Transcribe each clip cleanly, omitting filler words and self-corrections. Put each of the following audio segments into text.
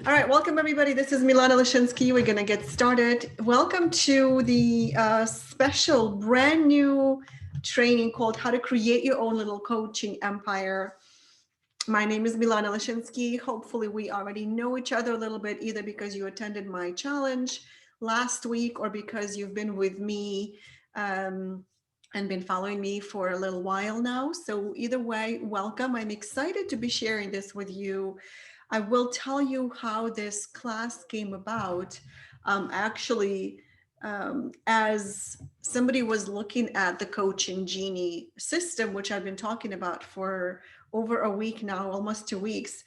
All right, welcome everybody. This is Milana Lashinsky. We're going to get started. Welcome to the special brand new training called How to Create Your Own Little Coaching Empire. My name is Milana Lashinsky. Hopefully we already know each other a little bit, either because you attended my challenge last week or because you've been with me and been following me for a little while now. So either way, welcome. I'm excited to be sharing this with you. I will tell you how this class came about. Actually, as somebody was looking at the Coaching Genie system, which I've been talking about for over a week now, almost 2 weeks,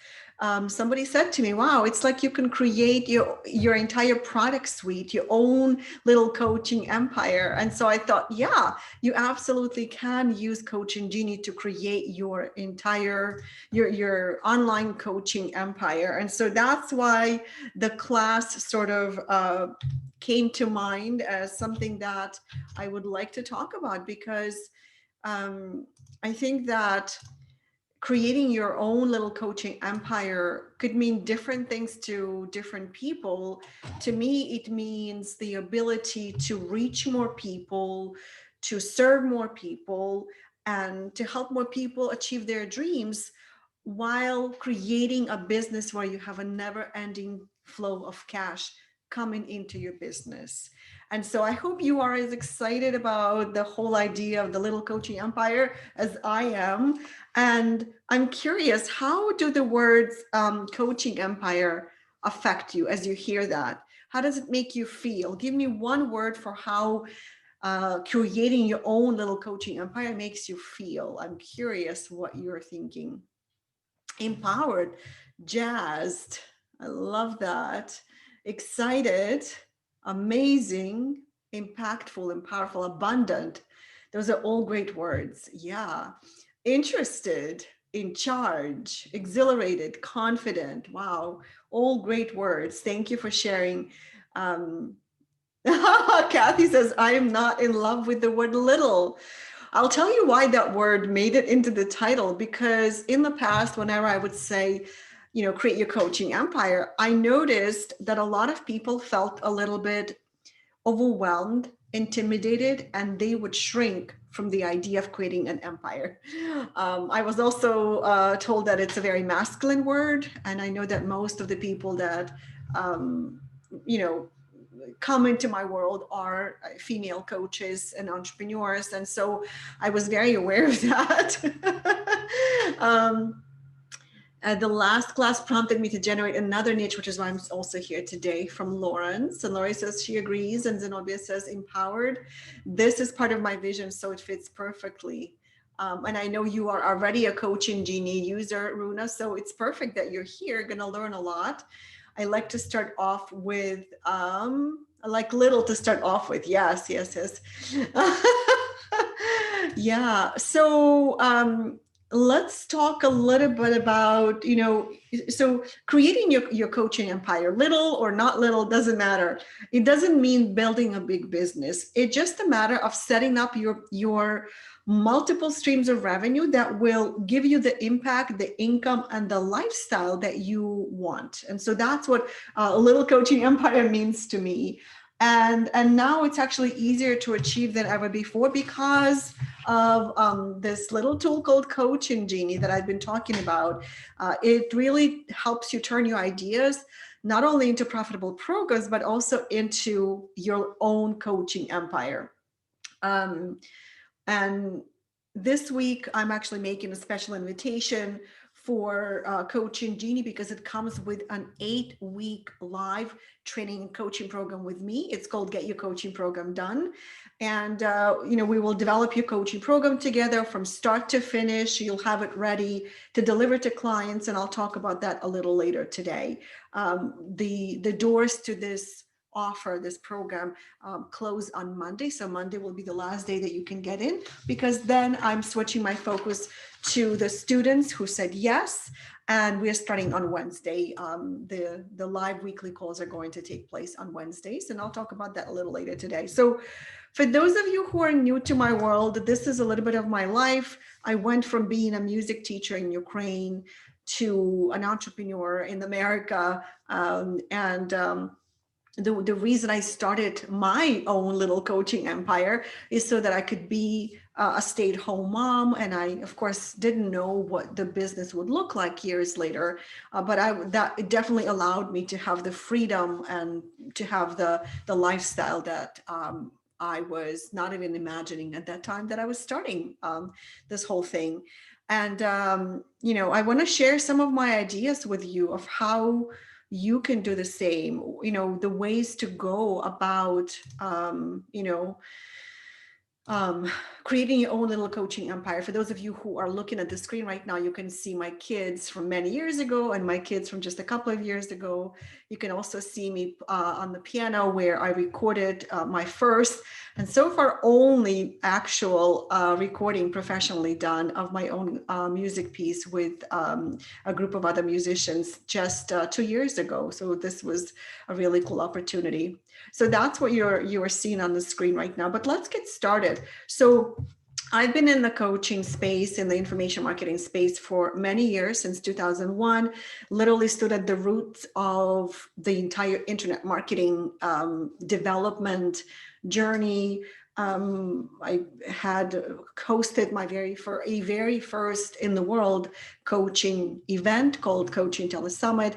somebody said to me, wow, it's like you can create your entire product suite, your own little coaching empire. And so I thought, yeah, you absolutely can use Coaching Genie to create your entire your online coaching empire. And so that's why the class sort of came to mind as something that I would like to talk about, because I think that creating your own little coaching empire could mean different things to different people. To me, it means the ability to reach more people, to serve more people, and to help more people achieve their dreams while creating a business where you have a never ending flow of cash coming into your business. And so I hope you are as excited about the whole idea of the little coaching empire as I am. And I'm curious, how do the words coaching empire affect you as you hear that? How does it make you feel? Give me one word for how creating your own little coaching empire makes you feel. I'm curious what you're thinking. Empowered, jazzed. I love that. Excited, amazing, impactful, and powerful, abundant. Those are all great words. Yeah. Interested, in charge, exhilarated, confident. Wow. All great words. Thank you for sharing. Um, Kathy says, I am not in love with the word little. I'll tell you why that word made it into the title, because in the past, whenever I would say, create your coaching empire, I noticed that a lot of people felt a little bit overwhelmed, intimidated, and they would shrink from the idea of creating an empire. I was also told that it's a very masculine word, and I know that most of the people that, you know, come into my world are female coaches and entrepreneurs, and so I was very aware of that. The last class prompted me to generate another niche, which is why I'm also here today, from Lawrence. And Lori says she agrees, and Zenobia says empowered. This is part of my vision, so it fits perfectly. And I know you are already a Coaching Genie user, Runa, so it's perfect that you're here, going to learn a lot. I like to start off with, I like little to start off with. Yes, yes, yes. Yeah. So let's talk a little bit about, so creating your coaching empire, little or not little, doesn't matter. It doesn't mean building a big business. It's just a matter of setting up your multiple streams of revenue that will give you the impact, the income, and the lifestyle that you want. And so that's what a little coaching empire means to me. And now it's actually easier to achieve than ever before because of this little tool called Coaching Genie that I've been talking about. It really helps you turn your ideas not only into profitable programs, but also into your own coaching empire. And this week, I'm actually making a special invitation for Coaching Genie because it comes with an 8-week live training and coaching program with me. It's called Get Your Coaching Program Done. And, we will develop your coaching program together from start to finish. You'll have it ready to deliver to clients. And I'll talk about that a little later today. The doors to this offer, this program, close on Monday. So Monday will be the last day that you can get in, because then I'm switching my focus to the students who said yes. And we're starting on Wednesday. The live weekly calls are going to take place on Wednesdays, and I'll talk about that a little later today. So for those of you who are new to my world, this is a little bit of my life. I went from being a music teacher in Ukraine to an entrepreneur in America. The reason I started my own little coaching empire is so that I could be a stay-at-home mom. And I, of course, didn't know what the business would look like years later. That it definitely allowed me to have the freedom and to have the lifestyle that I was not even imagining at that time that I was starting this whole thing. And, I want to share some of my ideas with you of how you can do the same, the ways to go about, creating your own little coaching empire. For those of you who are looking at the screen right now, you can see my kids from many years ago and my kids from just a couple of years ago. You can also see me on the piano where I recorded my first and so far only actual recording professionally done of my own music piece with a group of other musicians just 2 years ago. So this was a really cool opportunity. So that's what you are seeing on the screen right now. But let's get started. So I've been in the coaching space, in the information marketing space for many years, since 2001, literally stood at the roots of the entire internet marketing development journey. I had hosted my very first in the world coaching event called Coaching Telesummit.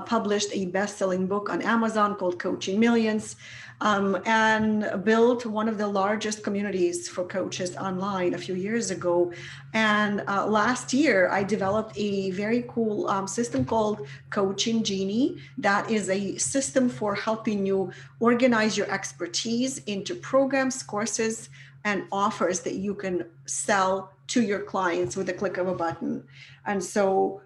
Published a best-selling book on Amazon called Coaching Millions, and built one of the largest communities for coaches online a few years ago. And last year, I developed a very cool system called Coaching Genie. That is a system for helping you organize your expertise into programs, courses, and offers that you can sell to your clients with a click of a button. And so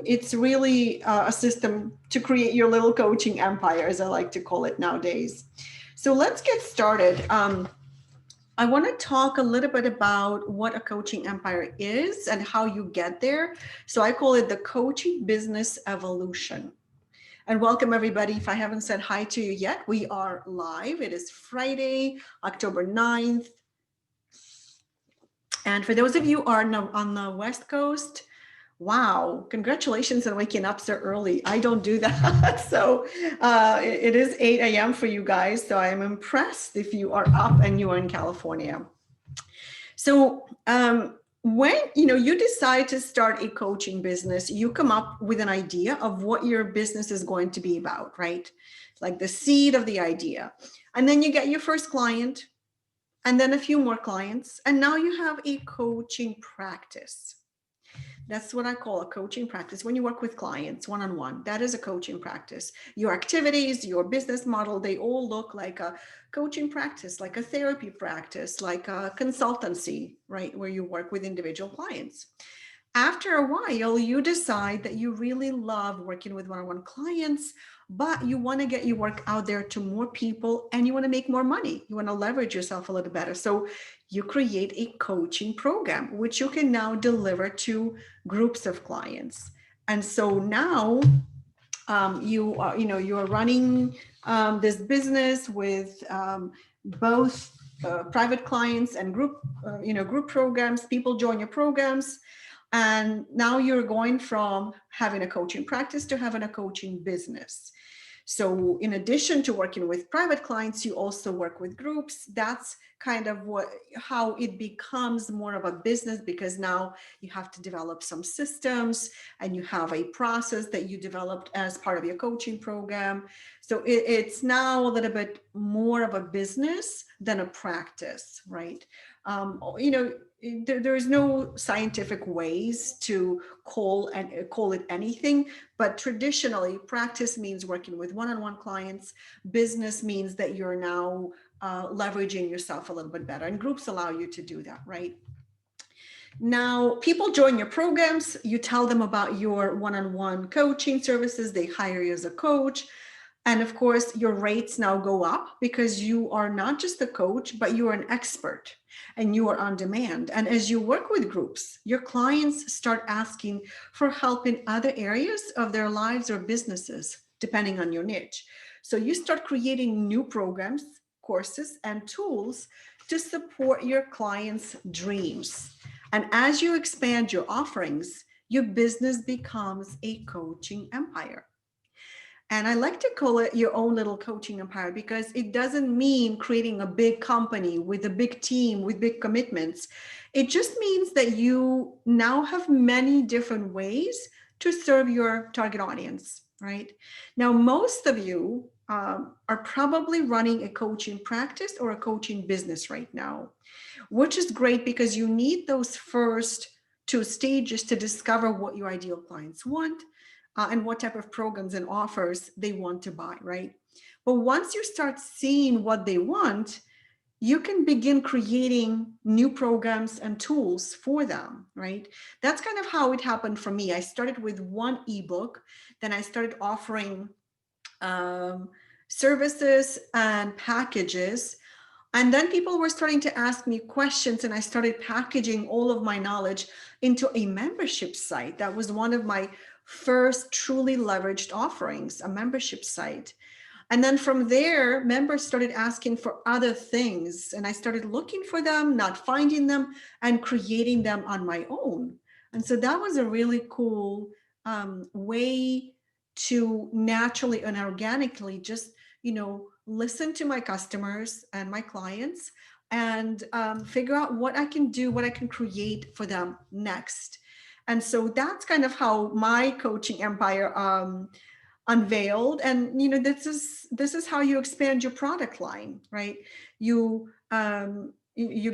it's really a system to create your little coaching empire, as I like to call it nowadays. So let's get started. I want to talk a little bit about what a coaching empire is and how you get there. So I call it the coaching business evolution. And welcome everybody. If I haven't said hi to you yet, we are live. It is Friday, October 9th. And for those of you who are on the West Coast, wow, congratulations on waking up so early. I don't do that. So it is 8 a.m. for you guys. So I'm impressed if you are up and you are in California. So when you decide to start a coaching business, you come up with an idea of what your business is going to be about, right? Like the seed of the idea. And then you get your first client and then a few more clients. And now you have a coaching practice. That's what I call a coaching practice. When you work with clients one-on-one, that is a coaching practice. Your activities, your business model, they all look like a coaching practice, like a therapy practice, like a consultancy, right? Where you work with individual clients. After a while, you decide that you really love working with one-on-one clients, but you want to get your work out there to more people and you want to make more money. You want to leverage yourself a little better. So you create a coaching program, which you can now deliver to groups of clients. And so now you are running this business with both private clients and group programs. People join your programs. And now you're going from having a coaching practice to having a coaching business. So in addition to working with private clients, you also work with groups. That's kind of how it becomes more of a business, because now you have to develop some systems and you have a process that you developed as part of your coaching program. So it's now a little bit more of a business than a practice, right? There's no scientific ways to call it anything, but traditionally practice means working with one-on-one clients. Business means that you're now leveraging yourself a little bit better, and groups allow you to do that, right? Now, people join your programs, you tell them about your one-on-one coaching services, they hire you as a coach. And of course, your rates now go up because you are not just a coach, but you are an expert and you are on demand. And as you work with groups, your clients start asking for help in other areas of their lives or businesses, depending on your niche. So you start creating new programs, courses, and tools to support your clients' dreams. And as you expand your offerings, your business becomes a coaching empire. And I like to call it your own little coaching empire because it doesn't mean creating a big company with a big team with big commitments. It just means that you now have many different ways to serve your target audience, right? Now, most of you are probably running a coaching practice or a coaching business right now, which is great because you need those first two stages to discover what your ideal clients want and what type of programs and offers they want to buy, right? But once you start seeing what they want, you can begin creating new programs and tools for them, right? That's kind of how it happened for me. I started with one ebook, then I started offering um, services and packages. And then people were starting to ask me questions, and I started packaging all of my knowledge into a membership site. That was one of my first truly leveraged offerings, a membership site. And then from there, members started asking for other things, and I started looking for them, not finding them, and creating them on my own. And so that was a really cool way to naturally and organically just, listen to my customers and my clients and figure out what I can do, what I can create for them next. And so that's kind of how my coaching empire unveiled. And this is how you expand your product line, right? You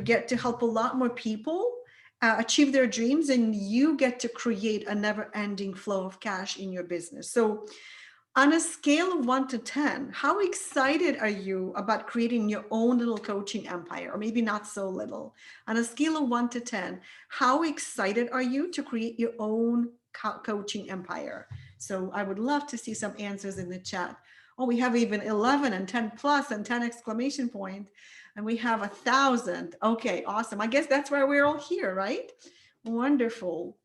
get to help a lot more people achieve their dreams, and you get to create a never-ending flow of cash in your business. So on a scale of 1 to 10, how excited are you about creating your own little coaching empire? Or maybe not so little. On a scale of 1 to 10, how excited are you to create your own coaching empire? So I would love to see some answers in the chat. Oh, we have even 11 and 10 plus and 10 exclamation point. And we have 1,000. Okay, awesome. I guess that's why we're all here, right? Wonderful.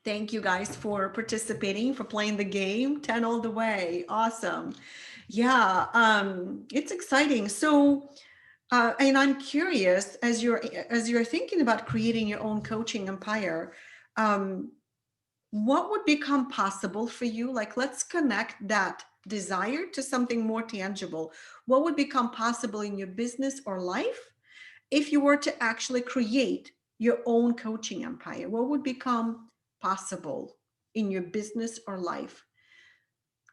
Thank you guys for participating, for playing the game. 10 all the way. Awesome. Yeah, it's exciting. So, and I'm curious, as you're thinking about creating your own coaching empire, what would become possible for you? Like, let's connect that desire to something more tangible. What would become possible in your business or life if you were to actually create your own coaching empire? What would become possible in your business or life?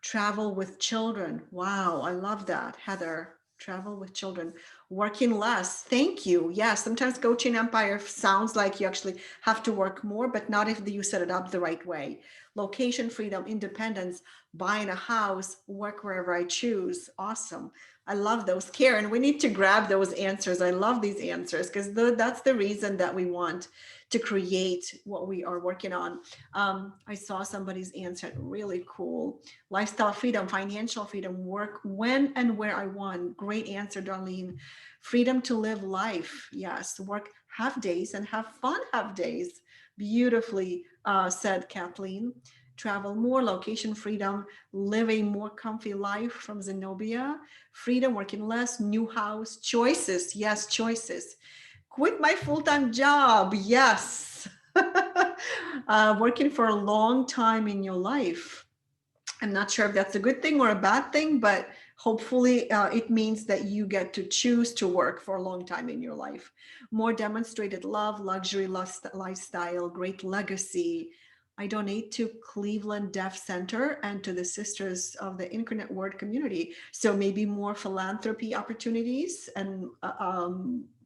Travel with children. Wow, I love that, Heather. Travel with children. Working less. Thank you. Yes, sometimes coaching empire sounds like you actually have to work more, but not if you set it up the right way. Location freedom, independence, buying a house, work wherever I choose. Awesome. I love those. Karen, we need to grab those answers. I love these answers because that's the reason that we want to create what we are working on. I saw somebody's answer, really cool. Lifestyle freedom, financial freedom, work when and where I want. Great answer, Darlene. Freedom to live life. Yes, work half days and have fun half days. Beautifully said, Kathleen. Travel more, location freedom, live a more comfy life from Zenobia. Freedom, working less, new house, choices. Yes, choices. Quit my full-time job. Yes. Working for a long time in your life. I'm not sure if that's a good thing or a bad thing, but hopefully it means that you get to choose to work for a long time in your life. More demonstrated love, luxury lifestyle, great legacy. I donate to Cleveland Deaf Center and to the Sisters of the Incarnate Word community. So maybe more philanthropy opportunities and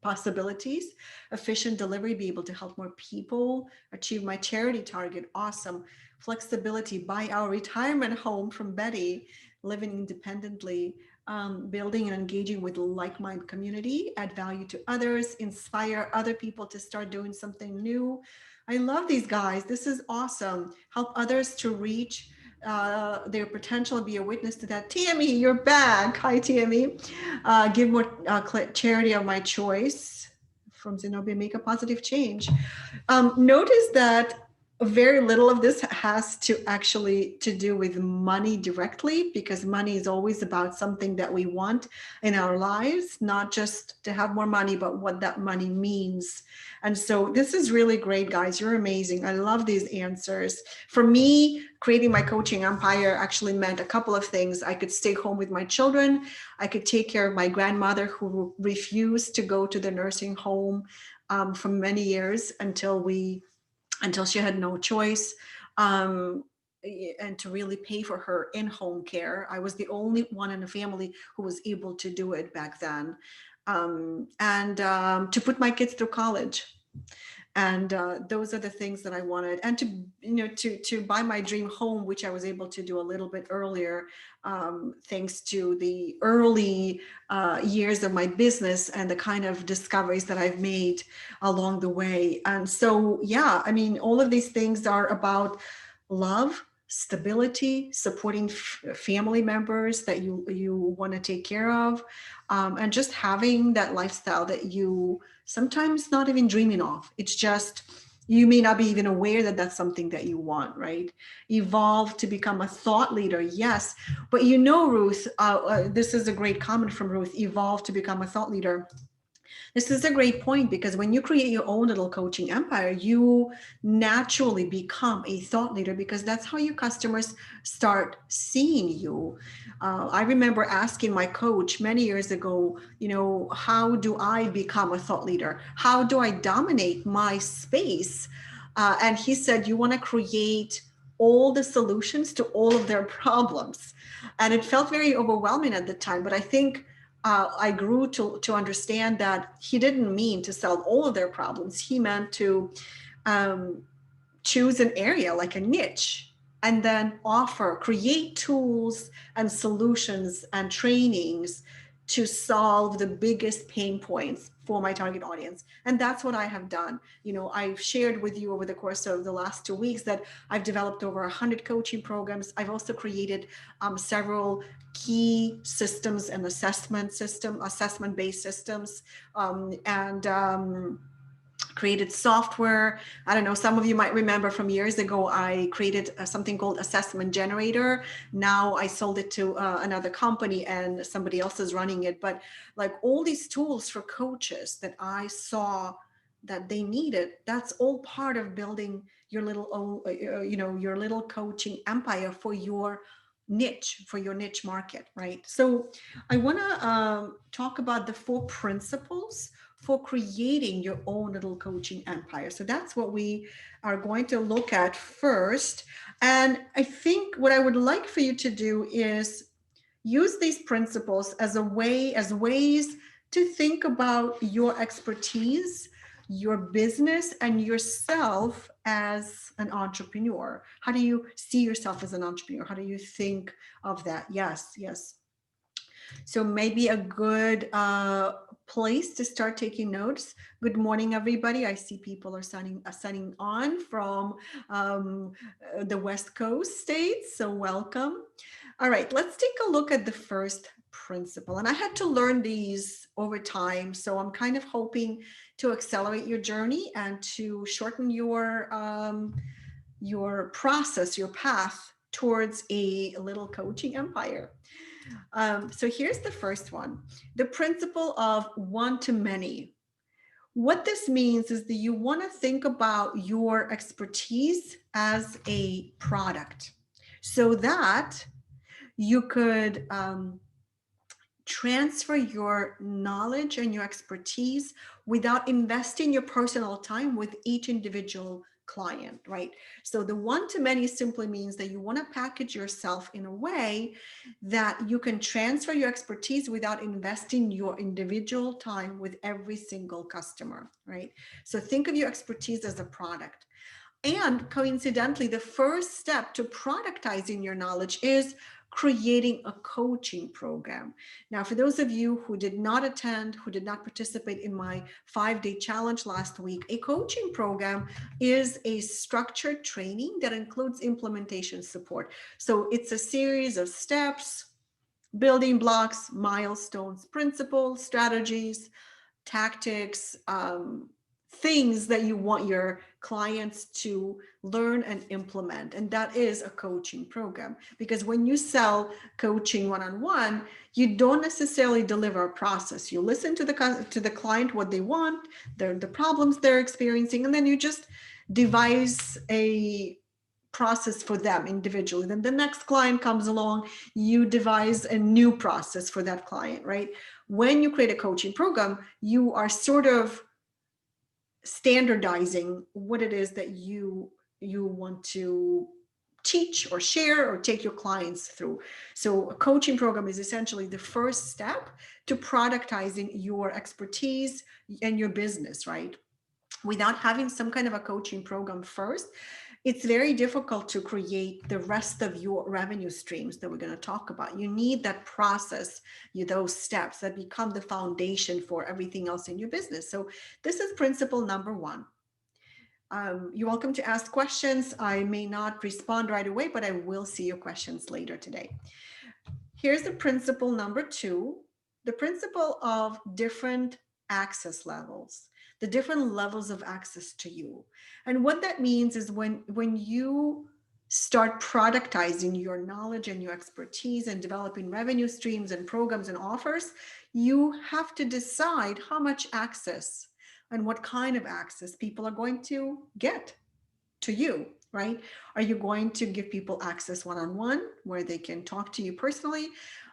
possibilities, efficient delivery, be able to help more people achieve my charity target. Awesome. Flexibility, buy our retirement home from Betty, living independently, building and engaging with like-minded community, add value to others, inspire other people to start doing something new. I love these guys. This is awesome. Help others to reach their potential, be a witness to that. Tammy, you're back. Hi, Tammy. Give more charity of my choice from Zenobia, make a positive change. Notice that Very little of this has to actually to do with money directly, because money is always about something that we want in our lives, not just to have more money, but what that money means. And so this is really great, guys. You're amazing. I love these answers. For me, creating my coaching empire actually meant a couple of things. I could stay home with my children. I could take care of my grandmother who refused to go to the nursing home for many years until she had no choice, um, and to really pay for her in-home care. I was the only one in the family who was able to do it back then, and to put my kids through college. And those are the things that I wanted, and to to buy my dream home, which I was able to do a little bit earlier, thanks to the early years of my business and the kind of discoveries that I've made along the way. And so, yeah, I mean, all of these things are about love, stability, supporting family members that you want to take care of, and just having that lifestyle that you sometimes not even dreaming of. It's just you may not be even aware that that's something that you want, right? Evolve to become a thought leader, yes. But Ruth, this is a great comment from Ruth. Evolve to become a thought leader. This is a great point, because when you create your own little coaching empire, you naturally become a thought leader, because that's how your customers start seeing you. I remember asking my coach many years ago, how do I become a thought leader? How do I dominate my space? And he said, you want to create all the solutions to all of their problems. And it felt very overwhelming at the time, but I think I grew to understand that he didn't mean to solve all of their problems. He meant to um, choose an area, like a niche, and then create tools and solutions and trainings to solve the biggest pain points for my target audience. And that's what I have done. I've shared with you over the course of the last 2 weeks that I've developed over 100 coaching programs. I've also created several key systems and assessment-based systems, and created software. I don't know, some of you might remember from years ago, I created something called Assessment Generator. Now I sold it to another company and somebody else is running it. But like all these tools for coaches that I saw that they needed, that's all part of building your little, your little coaching empire for your niche market, right? So I want to talk about the 4 principles for creating your own little coaching empire. So that's what we are going to look at first. And I think what I would like for you to do is use these principles as ways to think about your expertise, your business, and yourself as an entrepreneur. How do you see yourself as an entrepreneur? How do you think of that? Yes. So maybe a good place to start taking notes. Good morning, everybody. I see people are signing on from the West Coast states, so welcome. All right, let's take a look at the first principle. And I had to learn these over time, so I'm kind of hoping to accelerate your journey and to shorten your process, your path towards a little coaching empire. So here's the first one, the principle of one to many. What this means is that you want to think about your expertise as a product so that you could transfer your knowledge and your expertise without investing your personal time with each individual client, right? So the one to many simply means that you want to package yourself in a way that you can transfer your expertise without investing your individual time with every single customer, right? So think of your expertise as a product. And coincidentally, the first step to productizing your knowledge is creating a coaching program. Now, for those of you who did not attend, who did not participate in my 5-day challenge last week, a coaching program is a structured training that includes implementation support. So it's a series of steps, building blocks, milestones, principles, strategies, tactics, things that you want your clients to learn and implement. And that is a coaching program, because when you sell coaching one-on-one, you don't necessarily deliver a process. You listen to the client, what they want, the problems they're experiencing, and then you just devise a process for them individually. Then the next client comes along, you devise a new process for that client, right? When you create a coaching program, you are sort of standardizing what it is that you want to teach or share or take your clients through. So a coaching program is essentially the first step to productizing your expertise and your business, right? Without having some kind of a coaching program first, it's very difficult to create the rest of your revenue streams that we're going to talk about. You need that process, those steps that become the foundation for everything else in your business. So this is principle number one. You're welcome to ask questions. I may not respond right away, but I will see your questions later today. Here's the principle number two, the principle of different access levels, the different levels of access to you. And what that means is when you start productizing your knowledge and your expertise and developing revenue streams and programs and offers, you have to decide how much access and what kind of access people are going to get to you, right? Are you going to give people access one-on-one where they can talk to you personally?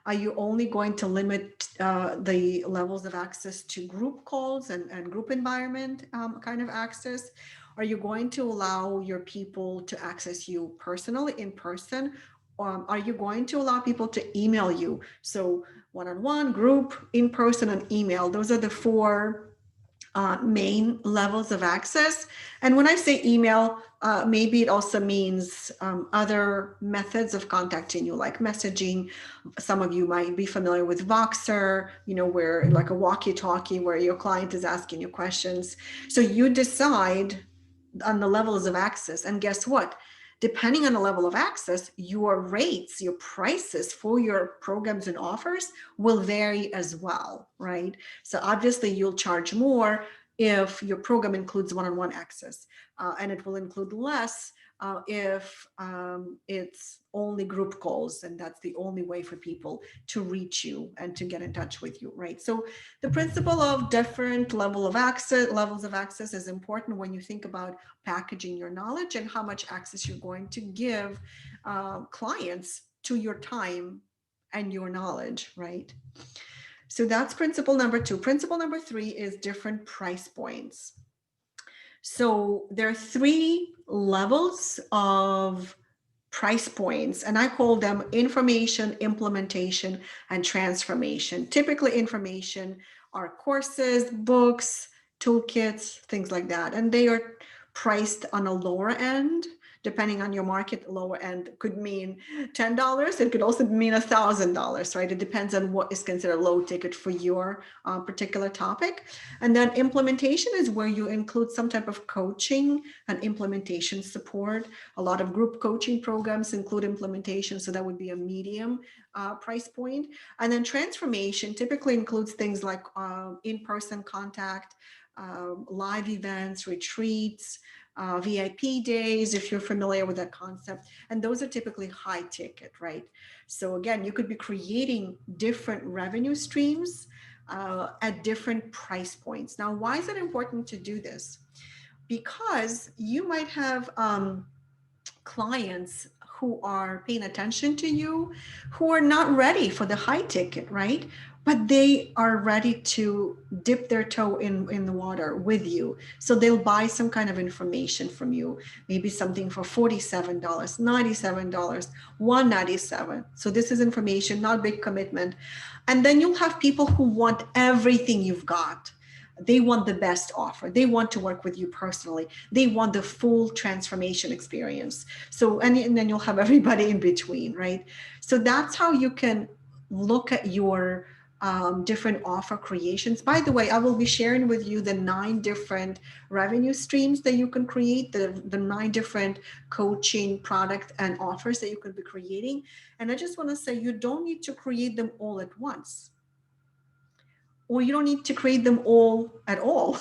Are you only going to limit the levels of access to group calls and group environment kind of access? Are you going to allow your people to access you personally in person? Are you going to allow people to email you? So one-on-one, group, in person, and email. Those are the four main levels of access. And when I say email, maybe it also means other methods of contacting you, like messaging. Some of you might be familiar with Voxer, where like a walkie-talkie where your client is asking you questions. So you decide on the levels of access. And guess what? Depending on the level of access, your rates, your prices for your programs and offers will vary as well, right? So obviously you'll charge more if your program includes one-on-one access, and it will include less if it's only group calls, and that's the only way for people to reach you and to get in touch with you, right? So the principle of different levels of access is important when you think about packaging your knowledge and how much access you're going to give clients to your time and your knowledge, right? So that's principle number two. Principle number three is different price points. So there are three levels of price points, and I call them information, implementation, and transformation. Typically, information are courses, books, toolkits, things like that, and they are priced on a lower end. Depending on your market, lower end could mean $10. It could also mean $1,000, right? It depends on what is considered low ticket for your particular topic. And then implementation is where you include some type of coaching and implementation support. A lot of group coaching programs include implementation, so that would be a medium price point. And then transformation typically includes things like in-person contact, live events, retreats, VIP days, if you're familiar with that concept. And those are typically high ticket, right? So again, you could be creating different revenue streams at different price points. Now, why is it important to do this? Because you might have clients who are paying attention to you, who are not ready for the high ticket, right? But they are ready to dip their toe in the water with you. So they'll buy some kind of information from you, maybe something for $47, $97, $197. So this is information, not big commitment. And then you'll have people who want everything you've got. They want the best offer. They want to work with you personally. They want the full transformation experience. So, and then you'll have everybody in between, right? So that's how you can look at your different offer creations. By the way, I will be sharing with you the 9 different revenue streams that you can create, the 9 different coaching product and offers that you could be creating. And I just want to say, you don't need to create them all at once. or you don't need to create them all at all.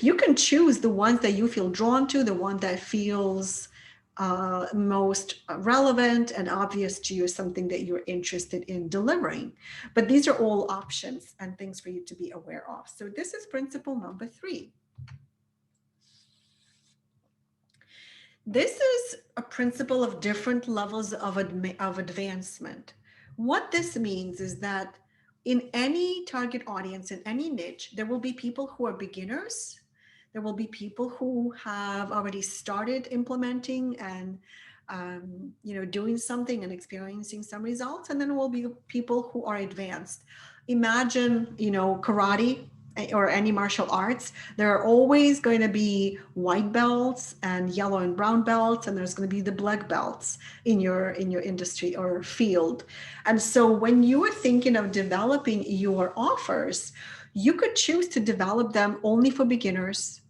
You can choose the ones that you feel drawn to, the one that feels most relevant and obvious to you, something that you're interested in delivering. But these are all options and things for you to be aware of. So this is principle number 3. This is a principle of different levels of advancement. What this means is that in any target audience, in any niche, there will be people who are beginners. There will be people who have already started implementing and doing something and experiencing some results, and then there will be people who are advanced. Imagine, karate or any martial arts. There are always going to be white belts and yellow and brown belts, and there's going to be the black belts in your industry or field. And so when you are thinking of developing your offers, you could choose to develop them only for beginners,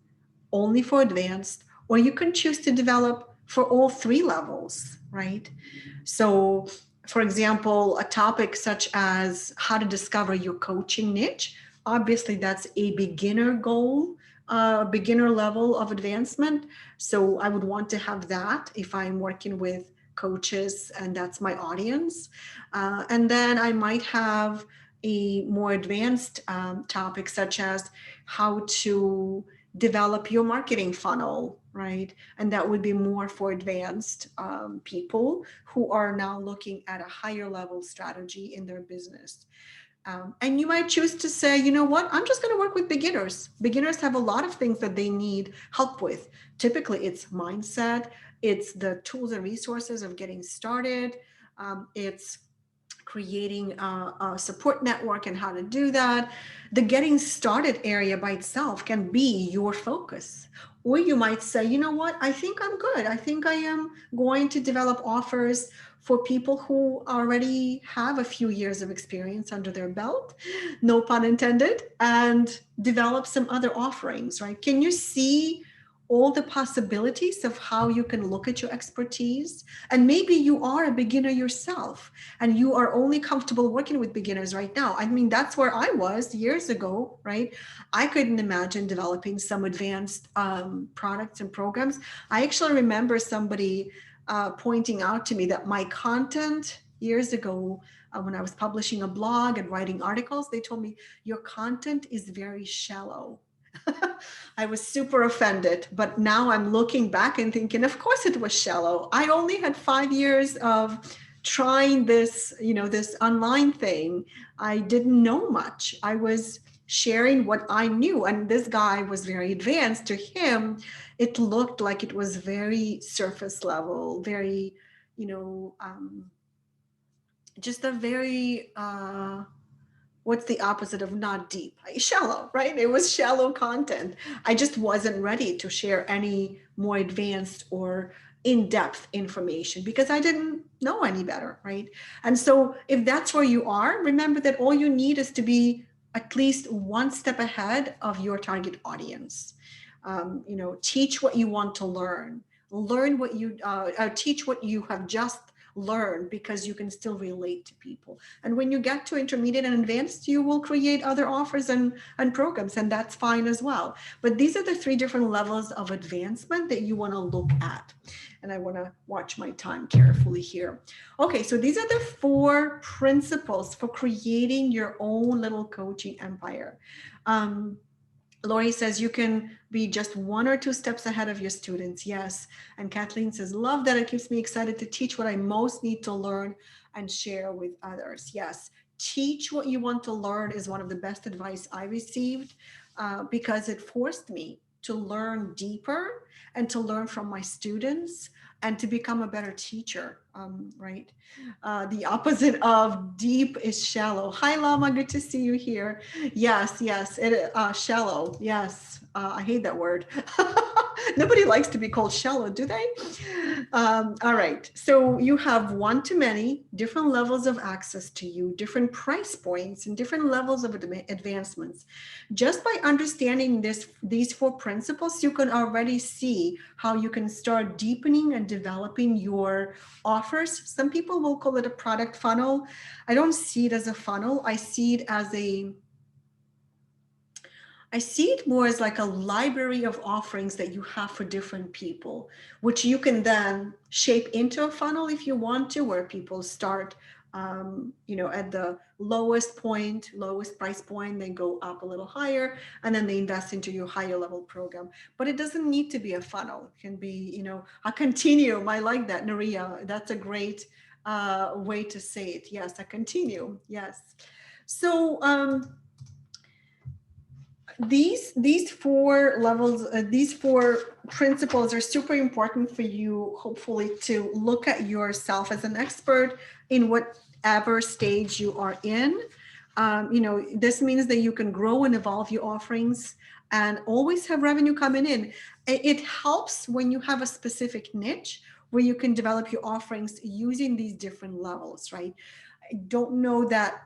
only for advanced, or you can choose to develop for all 3 levels, right? So for example, a topic such as how to discover your coaching niche, obviously that's a beginner goal, beginner level of advancement. So I would want to have that if I'm working with coaches and that's my audience. And then I might have a more advanced topic such as how to develop your marketing funnel, right? And that would be more for advanced people who are now looking at a higher level strategy in their business. And you might choose to say, you know what, I'm just going to work with beginners. Beginners have a lot of things that they need help with. Typically, it's mindset, it's the tools and resources of getting started, it's creating a support network and how to do that. The getting started area by itself can be your focus. Or you might say, you know what, I think I'm good. I think I am going to develop offers for people who already have a few years of experience under their belt, no pun intended, and develop some other offerings, right? Can you see all the possibilities of how you can look at your expertise? And maybe you are a beginner yourself and you are only comfortable working with beginners right now. I mean, that's where I was years ago, right? I couldn't imagine developing some advanced products and programs. I actually remember somebody pointing out to me that my content years ago, when I was publishing a blog and writing articles, they told me, your content is very shallow. I was super offended, but now I'm looking back and thinking, of course it was shallow. I only had 5 years of trying this, this online thing. I didn't know much. I was sharing what I knew, and this guy was very advanced. To him, it looked like it was very surface level, very, just a very what's the opposite of not deep? Shallow, right? It was shallow content. I just wasn't ready to share any more advanced or in-depth information because I didn't know any better, right? And so if that's where you are, remember that all you need is to be at least one step ahead of your target audience. Teach what you want to learn what you teach what you have just learn, because you can still relate to people. And when you get to intermediate and advanced, you will create other offers and programs, and that's fine as well. But these are the 3 different levels of advancement that you want to look at. And I want to watch my time carefully here. Okay, so these are the 4 principles for creating your own little coaching empire. Lori says you can be just 1 or 2 steps ahead of your students. Yes. And Kathleen says, love that. It keeps me excited to teach what I most need to learn and share with others. Yes. Teach what you want to learn is one of the best advice I received because it forced me to learn deeper and to learn from my students and to become a better teacher, right? The opposite of deep is shallow. Hi, Lama, good to see you here. Yes, shallow, yes. I hate that word. Nobody likes to be called shallow, do they? All right, so you have one-to-many, different levels of access to you, different price points, and different levels of advancements. Just by understanding these 4 principles, you can already see how you can start deepening and developing your offers. Some people will call it a product funnel. I don't see it as a funnel. I see it as a I see it more as like a library of offerings that you have for different people, which you can then shape into a funnel if you want to, where people start, at the lowest point, lowest price point, then go up a little higher, and then they invest into your higher level program. But it doesn't need to be a funnel. It can be, a continuum. I like that, Naria. That's a great way to say it. Yes, a continuum. Yes. So, these four levels, these four principles are super important for you, hopefully, to look at yourself as an expert in whatever stage you are in. This means that you can grow and evolve your offerings and always have revenue coming in. It helps when you have a specific niche where you can develop your offerings using these different levels, right? I don't know that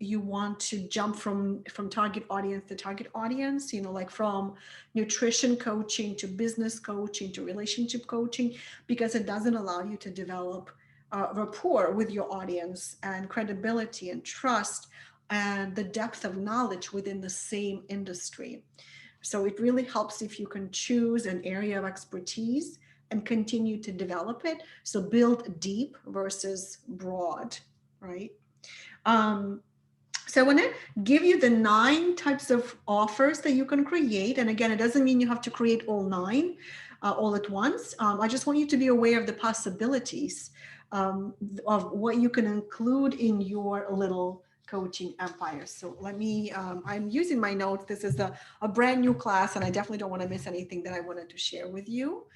you want to jump from target audience to target audience, like from nutrition coaching to business coaching to relationship coaching, because it doesn't allow you to develop rapport with your audience and credibility and trust and the depth of knowledge within the same industry. So it really helps if you can choose an area of expertise and continue to develop it. So build deep versus broad, right? So I want to give you the 9 types of offers that you can create. And again, it doesn't mean you have to create all 9 all at once. I just want you to be aware of the possibilities of what you can include in your little coaching empire. So let me, I'm using my notes. This is a brand new class, and I definitely don't want to miss anything that I wanted to share with you.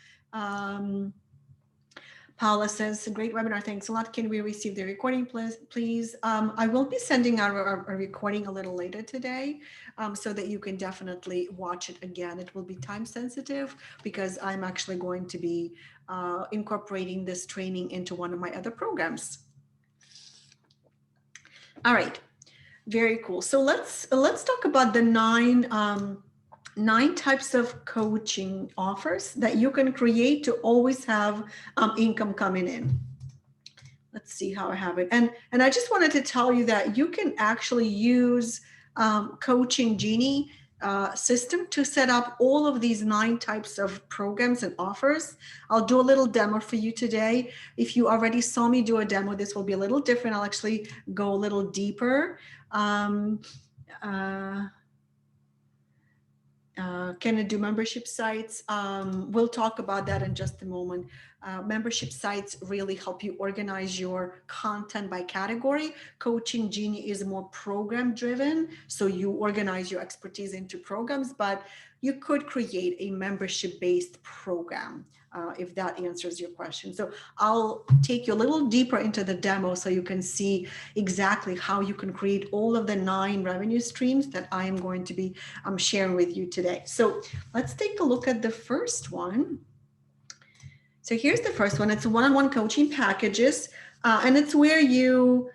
Paula says, great webinar, thanks a lot. Can we receive the recording, please? I will be sending out a recording a little later today so that you can definitely watch it again. It will be time sensitive because I'm actually going to be incorporating this training into one of my other programs. All right, very cool. So let's talk about the 9 types of coaching offers that you can create to always have income coming in. Let's see how I have it. And I just wanted to tell you that you can actually use Coaching Genie system to set up all of these 9 types of programs and offers. I'll do a little demo for you today. If you already saw me do a demo, this will be a little different. I'll actually go a little deeper. Can it do membership sites? We'll talk about that in just a moment. Membership sites really help you organize your content by category. Coaching Genie is more program driven, so you organize your expertise into programs, but you could create a membership based program if that answers your question. So I'll take you a little deeper into the demo so you can see exactly how you can create all of the 9 revenue streams that I am going to be sharing with you today. So let's take a look at the first one. So here's the first one. It's one-on-one coaching packages, and it's where you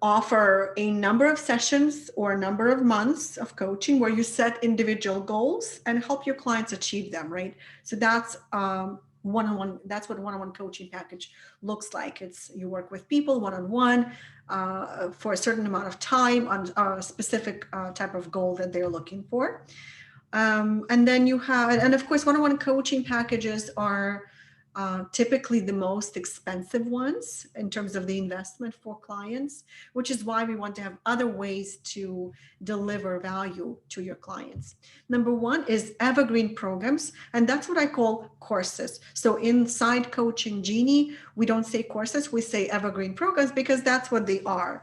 offer a number of sessions or a number of months of coaching where you set individual goals and help your clients achieve them, right? So that's one-on-one. That's what one-on-one coaching package looks like. It's you work with people one-on-one for a certain amount of time on a specific type of goal that they're looking for. And then you have, and of course, one-on-one coaching packages are typically the most expensive ones in terms of the investment for clients, which is why we want to have other ways to deliver value to your clients. Number 1 is evergreen programs, and that's what I call courses. So inside Coaching Genie, we don't say courses, we say evergreen programs because that's what they are.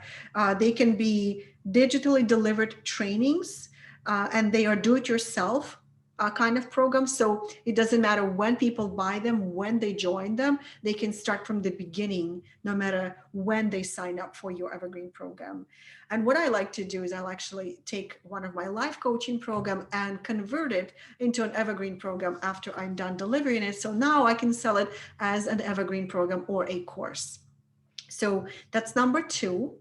They can be digitally delivered trainings, and they are do-it-yourself kind of programs. So it doesn't matter when people buy them, when they join them, they can start from the beginning, no matter when they sign up for your evergreen program. And what I like to do is I'll actually take one of my life coaching program and convert it into an evergreen program after I'm done delivering it. So now I can sell it as an evergreen program or a course. So that's number 2.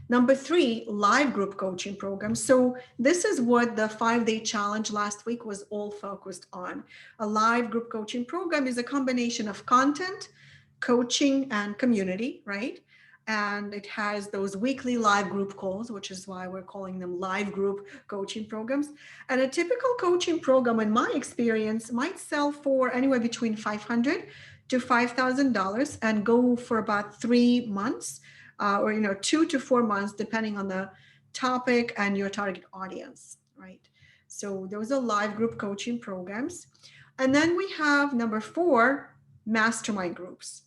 Number 3, live group coaching program. So this is what the 5-day challenge last week was all focused on. A live group coaching program is a combination of content, coaching, and community, right? and it has those weekly live group calls, which is why we're calling them live group coaching programs. And a typical coaching program, in my experience, might sell for anywhere between $500 to $5,000 and go for about 3 months, or 2 to 4 months, depending on the topic and your target audience, right? So those are live group coaching programs. And then we have number 4, mastermind groups.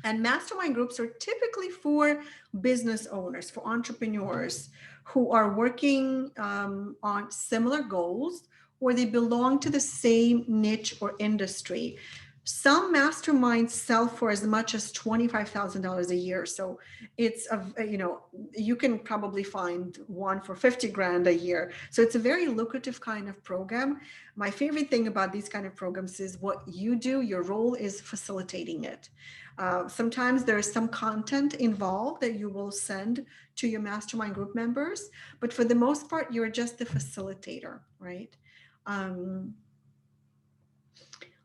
And mastermind groups are typically for business owners, for entrepreneurs who are working on similar goals, or they belong to the same niche or industry. Some masterminds sell for as much as $25,000 a year. So it's you can probably find one for 50 grand a year. So it's a very lucrative kind of program. My favorite thing about these kind of programs is what you do. Your role is facilitating it. Sometimes there is some content involved that you will send to your mastermind group members, but for the most part, you're just the facilitator, right?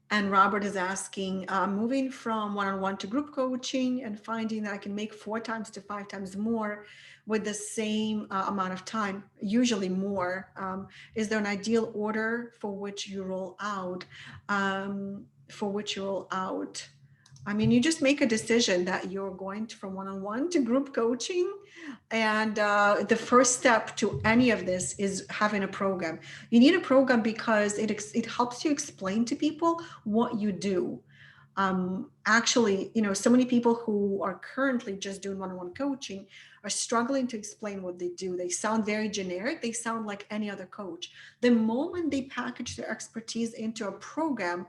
And Robert is asking, moving from one-on-one to group coaching and finding that I can make 4 times to 5 times more with the same amount of time, usually more. Is there an ideal order for which you roll out? I mean, you just make a decision that you're going from one-on-one to group coaching. And the first step to any of this is having a program. You need a program because it helps you explain to people what you do. Actually, so many people who are currently just doing one-on-one coaching are struggling to explain what they do. They sound very generic. They sound like any other coach. The moment they package their expertise into a program,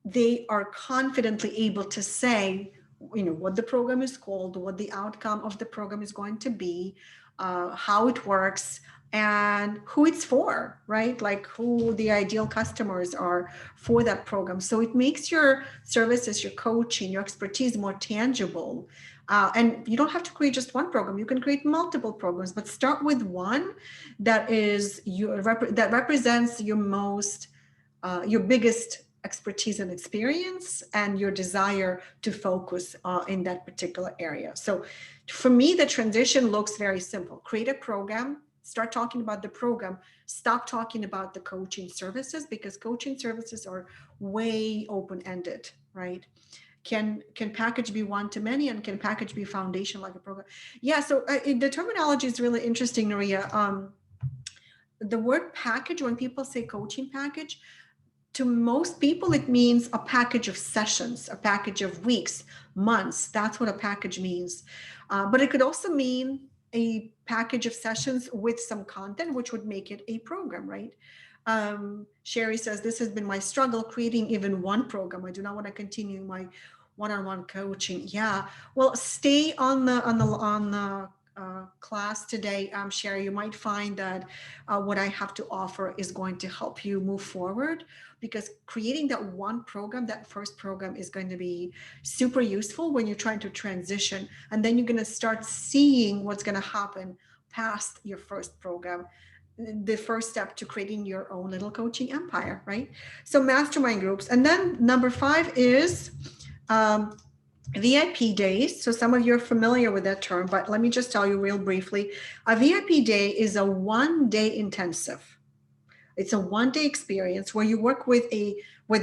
they are confidently able to say, what the program is called, what the outcome of the program is going to be, how it works, and who it's for, right? Like who the ideal customers are for that program. So it makes your services, your coaching, your expertise more tangible. And you don't have to create just one program. You can create multiple programs, but start with one that is that represents your biggest expertise and experience and your desire to focus in that particular area. So for me, the transition looks very simple. Create a program, start talking about the program, stop talking about the coaching services, because coaching services are way open-ended, right? Can package be one to many, and can package be foundation like a program? Yeah, so the terminology is really interesting, Nuria. The word package, when people say coaching package, to most people, it means a package of sessions, a package of weeks, months. That's what a package means. But it could also mean a package of sessions with some content, which would make it a program, right? Sherry says, this has been my struggle creating even one program. I do not want to continue my one-on-one coaching. Yeah, well, stay on the class today, Sherry. You might find that what I have to offer is going to help you move forward, because creating that one program, that first program, is going to be super useful when you're trying to transition. And then you're going to start seeing what's going to happen past your first program, the first step to creating your own little coaching empire, right? So mastermind groups. And then number 5 is VIP days. So some of you are familiar with that term, but let me just tell you real briefly. A VIP day is a 1-day intensive. It's a 1-day experience where you work with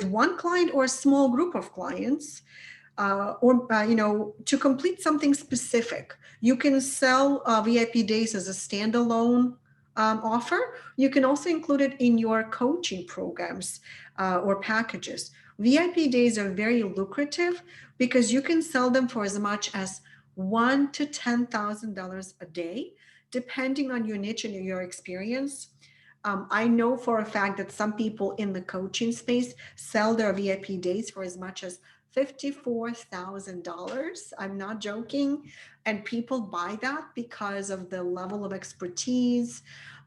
one client or a small group of clients, to complete something specific. You can sell VIP days as a standalone offer. You can also include it in your coaching programs or packages. VIP days are very lucrative because you can sell them for as much as $1,000 to $10,000 a day, depending on your niche and your experience. I know for a fact that some people in the coaching space sell their VIP days for as much as $54,000. I'm not joking. And people buy that because of the level of expertise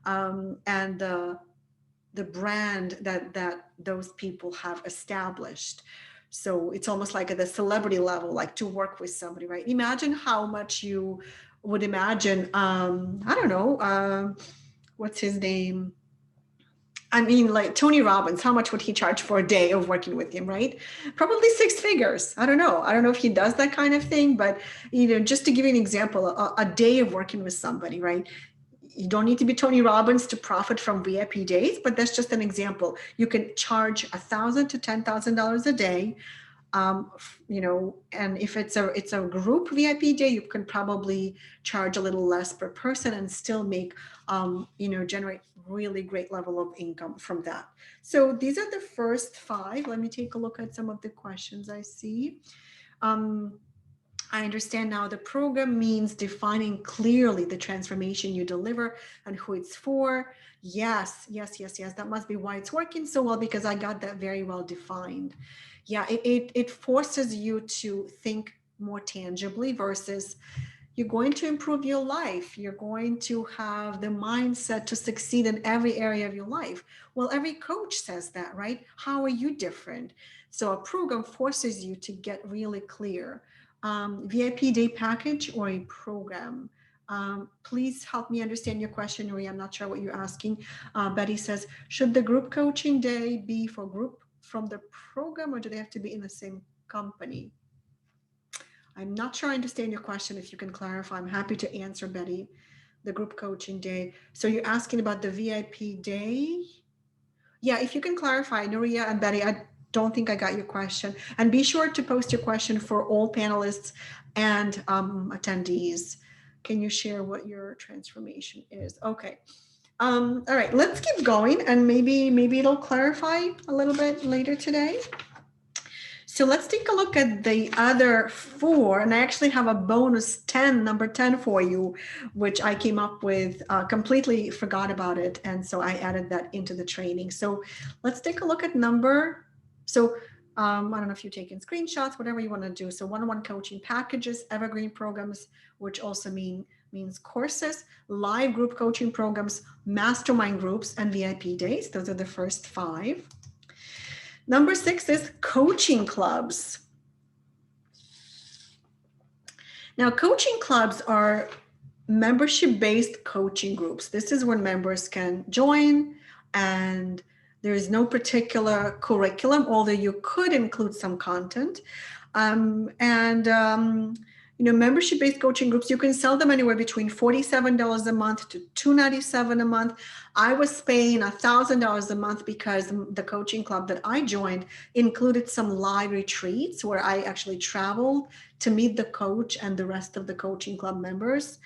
and the brand that those people have established. So it's almost like at the celebrity level, like to work with somebody, right? Imagine how much you would imagine, I don't know, what's his name? I mean, like Tony Robbins, how much would he charge for a day of working with him, right? Probably six figures. I don't know. I don't know if he does that kind of thing, but just to give you an example, a day of working with somebody, right? You don't need to be Tony Robbins to profit from VIP days, but that's just an example. You can charge $1,000 to $10,000 a day. And if it's a group VIP day, you can probably charge a little less per person and still make, generate really great level of income from that. So these are the first 5. Let me take a look at some of the questions I see. I understand now the program means defining clearly the transformation you deliver and who it's for. Yes. That must be why it's working so well, because I got that very well defined. Yeah, it forces you to think more tangibly versus you're going to improve your life. You're going to have the mindset to succeed in every area of your life. Well, every coach says that, right? How are you different? So a program forces you to get really clear. VIP day package or a program? Please help me understand your question, Maria. I'm not sure what you're asking. Betty says, should the group coaching day be for group from the program, or do they have to be in the same company? I'm not sure I understand your question. If you can clarify, I'm happy to answer, Betty. The group coaching day. So you're asking about the VIP day? Yeah, if you can clarify, Nuria and Betty, I don't think I got your question. And be sure to post your question for all panelists and attendees. Can you share what your transformation is? Okay. All right, let's keep going, and maybe it'll clarify a little bit later today. So let's take a look at the other 4, and I actually have a bonus 10, number 10 for you, which I came up with, completely forgot about it, and so I added that into the training. So let's take a look at I don't know if you're taking screenshots, whatever you want to do. So one-on-one coaching packages, evergreen programs, which also means courses, live group coaching programs, mastermind groups, and VIP days. Those are the first 5. Number 6 is coaching clubs. Now, coaching clubs are membership-based coaching groups. This is where members can join, and there is no particular curriculum, although you could include some content. Membership-based coaching groups, you can sell them anywhere between $47 a month to $297 a month. I was paying $1,000 a month because the coaching club that I joined included some live retreats where I actually traveled to meet the coach and the rest of the coaching club members.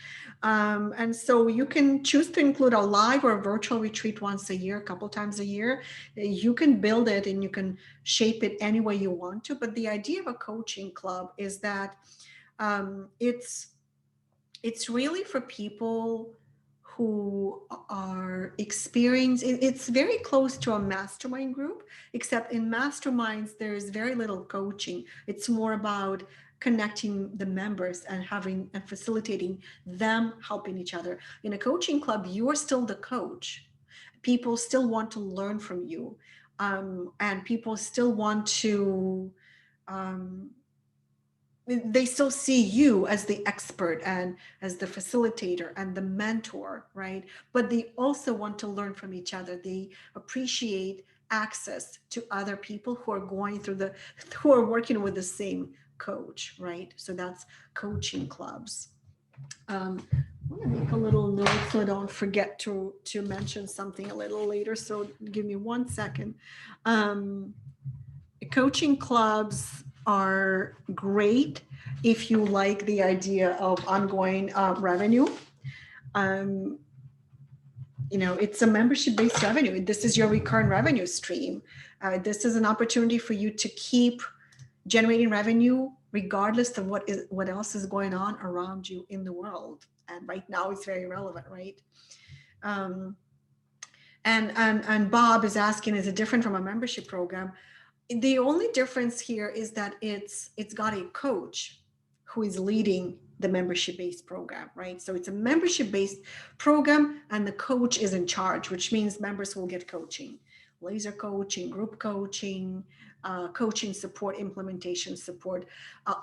And so you can choose to include a live or a virtual retreat once a year, a couple times a year. You can build it and you can shape it any way you want to. But the idea of a coaching club is that it's really for people who are experienced. It's very close to a mastermind group, except in masterminds, there is very little coaching. It's more about connecting the members and having and facilitating them helping each other. In a coaching club, you are still the coach. People still want to learn from you, and people still want to they still see you as the expert and as the facilitator and the mentor, right? But they also want to learn from each other. They appreciate access to other people who are who are working with the same coach, right? So that's coaching clubs. I'm gonna make a little note so I don't forget to mention something a little later. So give me 1 second. Coaching clubs are great if you like the idea of ongoing revenue. It's a membership-based revenue. This is your recurrent revenue stream. This is an opportunity for you to keep generating revenue regardless of what else is going on around you in the world. And right now it's very relevant, right? And Bob is asking, is it different from a membership program? The only difference here is that it's got a coach who is leading the membership-based program, right? So it's a membership-based program and the coach is in charge, which means members will get coaching. laser coaching, group coaching, coaching support, implementation support.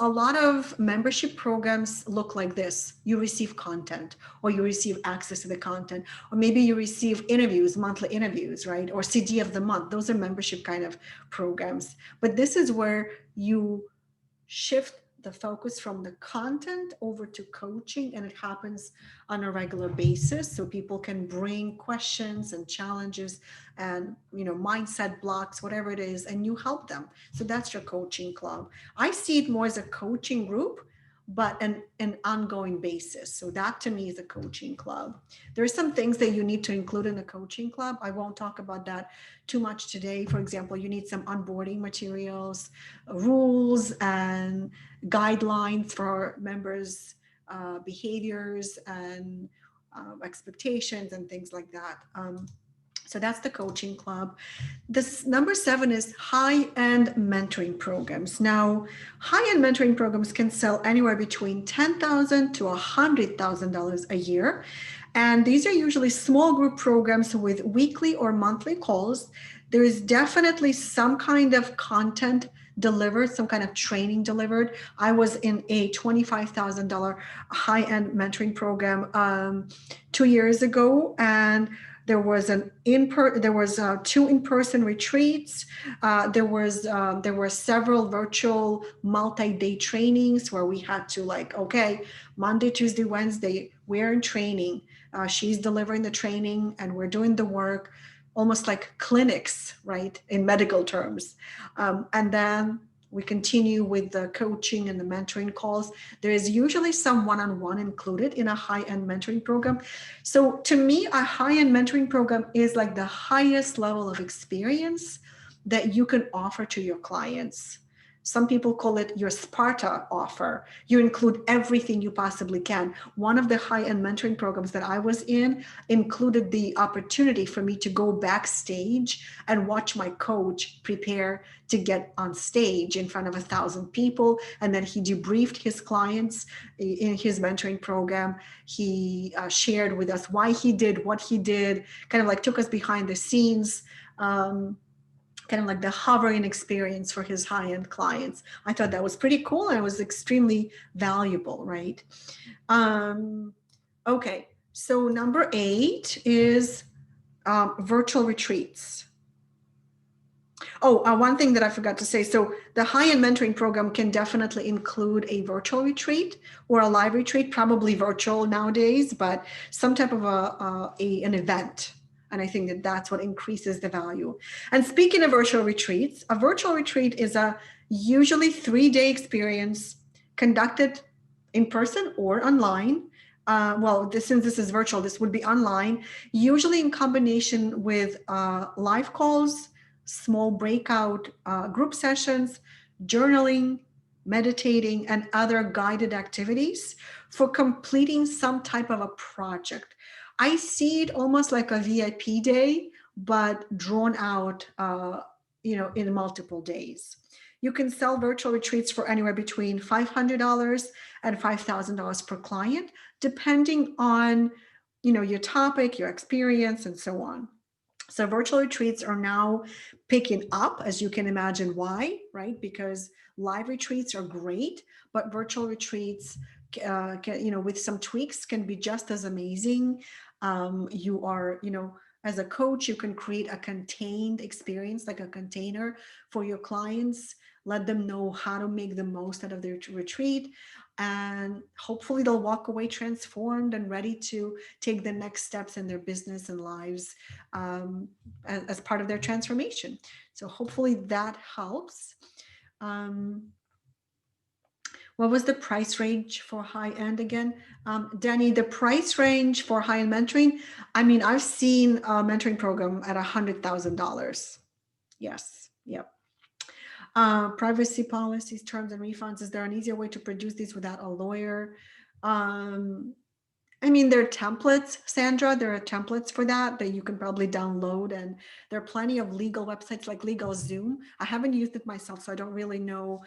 A lot of membership programs look like this. You receive content, or you receive access to the content, or maybe you receive interviews, monthly interviews, right? Or CD of the month. Those are membership kind of programs. But this is where you shift the focus from the content over to coaching, and it happens on a regular basis, so people can bring questions and challenges and mindset blocks, whatever it is, and you help them. So that's your coaching club. I see it more as a coaching group, but an ongoing basis. So that to me is a coaching club. There are some things that you need to include in a coaching club. I won't talk about that too much today. For example, you need some onboarding materials, rules and guidelines for members' behaviors and expectations and things like that. So that's the coaching club. This number 7 is high-end mentoring programs. Now, high-end mentoring programs can sell anywhere between $10,000 to $100,000 a year. And these are usually small group programs with weekly or monthly calls. There is definitely some kind of content delivered, some kind of training delivered. I was in a $25,000 high-end mentoring program 2 years ago, and there was two in-person retreats. There were several virtual multi-day trainings where we had to okay, Monday, Tuesday, Wednesday, we're in training. She's delivering the training and we're doing the work, almost like clinics, right, in medical terms. And then we continue with the coaching and the mentoring calls. There is usually some one-on-one included in a high-end mentoring program. So to me, a high-end mentoring program is like the highest level of experience that you can offer to your clients. Some people call it your Sparta offer. You include everything you possibly can. One of the high-end mentoring programs that I was in included the opportunity for me to go backstage and watch my coach prepare to get on stage in front of 1,000 people. And then he debriefed his clients in his mentoring program. He shared with us why he did what he did, kind of like took us behind the scenes. Kind of like the hovering experience for his high-end clients. I thought that was pretty cool, and it was extremely valuable, right? Okay, so number 8 is virtual retreats. Oh, one thing that I forgot to say. So the high-end mentoring program can definitely include a virtual retreat or a live retreat, probably virtual nowadays, but some type of an event. And I think that that's what increases the value. And speaking of virtual retreats, a virtual retreat is a usually 3-day experience conducted in person or online. Since this is virtual, this would be online, usually in combination with live calls, small breakout group sessions, journaling, meditating, and other guided activities for completing some type of a project. I see it almost like a VIP day, but drawn out, in multiple days. You can sell virtual retreats for anywhere between $500 and $5,000 per client, depending on, your topic, your experience, and so on. So virtual retreats are now picking up, as you can imagine why, right? Because live retreats are great, but virtual retreats, with some tweaks, can be just as amazing. You are, as a coach, you can create a contained experience, like a container for your clients, let them know how to make the most out of their retreat. And hopefully they'll walk away transformed and ready to take the next steps in their business and lives as part of their transformation. So hopefully that helps. What was the price range for high end again? Danny, the price range for high end mentoring, I mean, I've seen a mentoring program at $100,000. Yes, yep. Privacy policies, terms and refunds. Is there an easier way to produce these without a lawyer? I mean, there are templates, Sandra. There are templates for that you can probably download. And there are plenty of legal websites like LegalZoom. I haven't used it myself, so I don't really know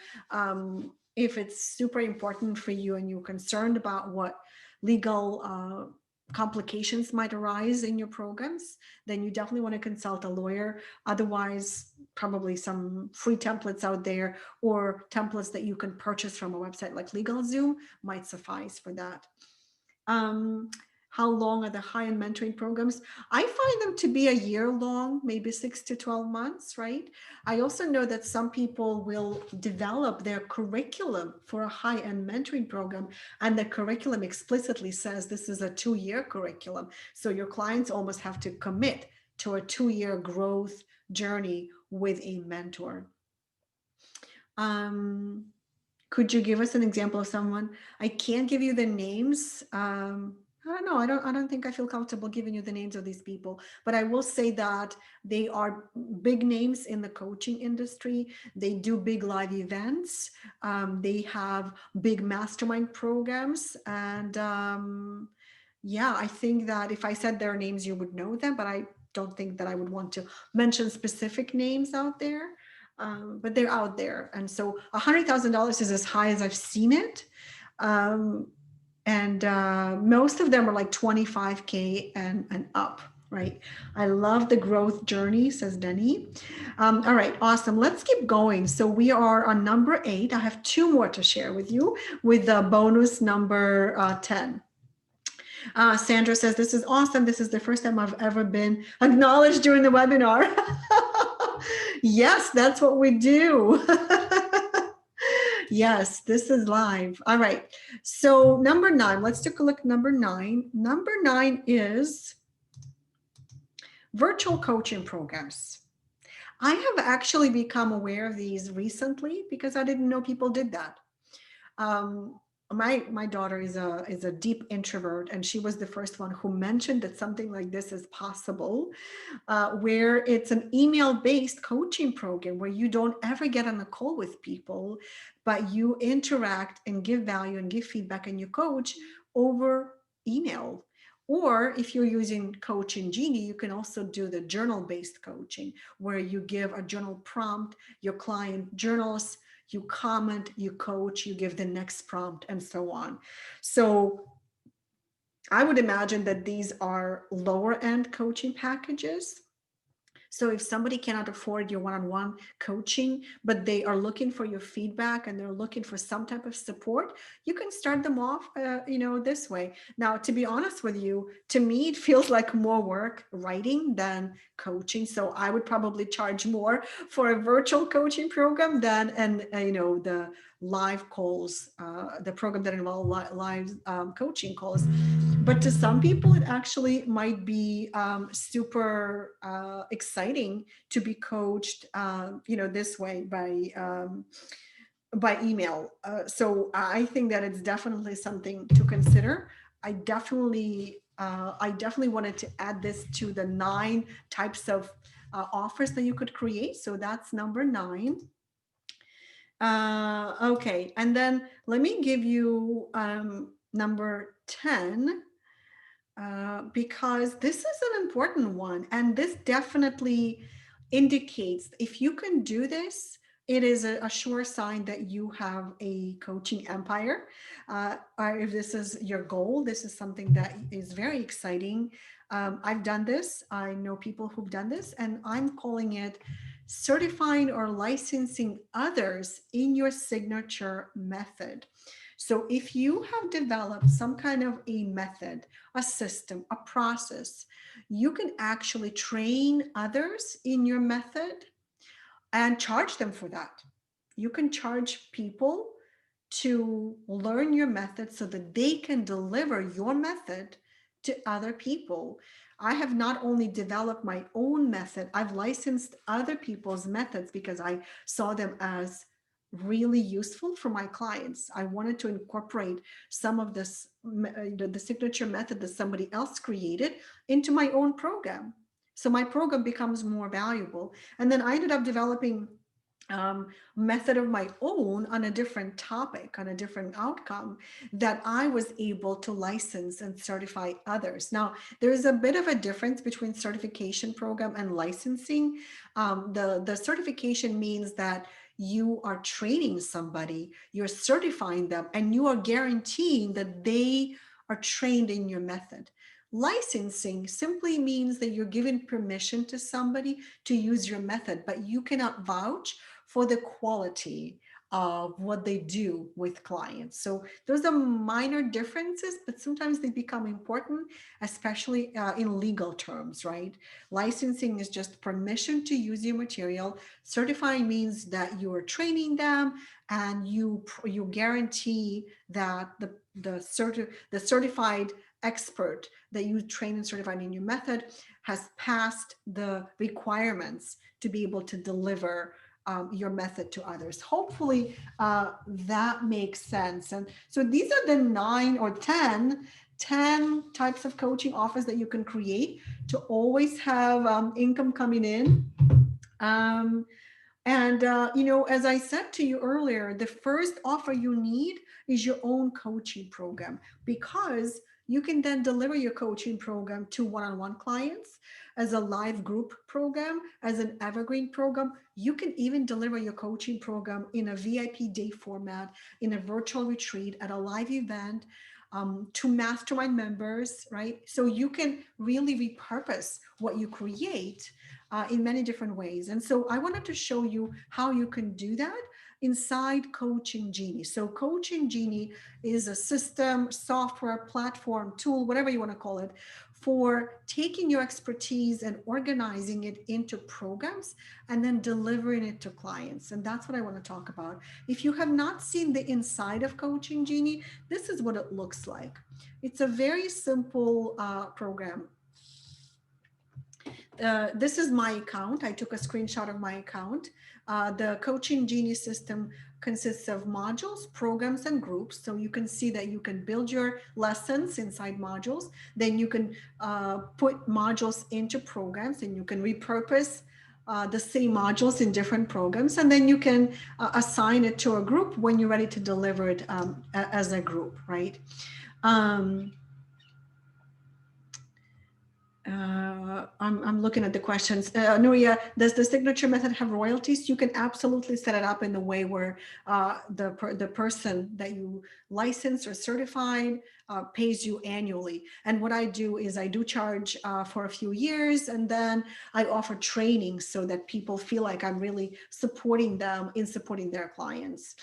if it's super important for you and you're concerned about what legal complications might arise in your programs, then you definitely want to consult a lawyer. Otherwise, probably some free templates out there or templates that you can purchase from a website like LegalZoom might suffice for that. How long are the high-end mentoring programs? I find them to be a year long, maybe 6 to 12 months, right? I also know that some people will develop their curriculum for a high-end mentoring program, and the curriculum explicitly says this is a 2-year curriculum. So your clients almost have to commit to a 2-year growth journey with a mentor. Could you give us an example of someone? I can't give you the names. I don't know. I don't think I feel comfortable giving you the names of these people, but I will say that they are big names in the coaching industry. They do big live events. They have big mastermind programs. And yeah, I think that if I said their names, you would know them, but I don't think that I would want to mention specific names out there. But they're out there. And so $100,000 is as high as I've seen it. And most of them are like 25K and up, right? I love the growth journey, says Denny. All right, awesome. Let's keep going. So we are on number 8. I have 2 more to share with you with the bonus number 10. Sandra says, this is awesome. This is the first time I've ever been acknowledged during the webinar. Yes, that's what we do. Yes, this is live. All right. So number 9, let's take a look at number 9. Number 9 is virtual coaching programs. I have actually become aware of these recently because I didn't know people did that. My daughter is a deep introvert, and she was the first one who mentioned that something like this is possible, where it's an email-based coaching program where you don't ever get on a call with people, but you interact and give value and give feedback and you coach over email. Or if you're using Coaching Genie, you can also do the journal-based coaching where you give a journal prompt, your client journals, you comment, you coach, you give the next prompt, and so on. So I would imagine that these are lower end coaching packages. So if somebody cannot afford your one-on-one coaching, but they are looking for your feedback and they're looking for some type of support, you can start them off, this way. Now, to be honest with you, to me, it feels like more work writing than coaching. So I would probably charge more for a virtual coaching program than, the live calls, the program that involve live coaching calls. But to some people, it actually might be super exciting to be coached, this way by email. So I think that it's definitely something to consider. I definitely wanted to add this to the 9 types of offers that you could create. So that's number 9. Okay, and then let me give you number 10. Because this is an important one, and this definitely indicates if you can do this, it is a sure sign that you have a coaching empire. If this is your goal, this is something that is very exciting. I've done this. I know people who've done this, and I'm calling it certifying or licensing others in your signature method. So if you have developed some kind of a method, a system, a process, you can actually train others in your method and charge them for that. You can charge people to learn your method so that they can deliver your method to other people. I have not only developed my own method, I've licensed other people's methods because I saw them as really useful for my clients. I wanted to incorporate some of this, the signature method that somebody else created into my own program. So my program becomes more valuable. And then I ended up developing method of my own on a different topic, on a different outcome that I was able to license and certify others. Now, there's a bit of a difference between certification program and licensing. The certification means that you are training somebody, you're certifying them, and you are guaranteeing that they are trained in your method. Licensing simply means that you're giving permission to somebody to use your method, but you cannot vouch for the quality of what they do with clients. So those are minor differences, but sometimes they become important, especially in legal terms, right? Licensing is just permission to use your material. Certifying means that you are training them and you guarantee that the certified expert that you train and certified in your method has passed the requirements to be able to deliver your method to others. Hopefully that makes sense. And so these are the 9 or 10 types of coaching offers that you can create to always have income coming in. As I said to you earlier, the first offer you need is your own coaching program, because you can then deliver your coaching program to one-on-one clients, as a live group program, as an evergreen program. You can even deliver your coaching program in a VIP day format, in a virtual retreat, at a live event, to mastermind members, right? So you can really repurpose what you create in many different ways. And so I wanted to show you how you can do that inside Coaching Genie. So Coaching Genie is a system, software, platform, tool, whatever you want to call it, for taking your expertise and organizing it into programs and then delivering it to clients. And that's what I want to talk about. If you have not seen the inside of Coaching Genie, this is what it looks like. It's a very simple program. This is my account. I took a screenshot of my account. The Coaching Genie system consists of modules, programs, and groups. So you can see that you can build your lessons inside modules. Then you can put modules into programs, and you can repurpose the same modules in different programs. And then you can assign it to a group when you're ready to deliver it as a group, right? I'm looking at the questions. Nuria, does the signature method have royalties? You can absolutely set it up in the way where the person that you license or certified pays you annually. And what I do is I do charge for a few years, and then I offer training so that people feel like I'm really supporting them in supporting their clients.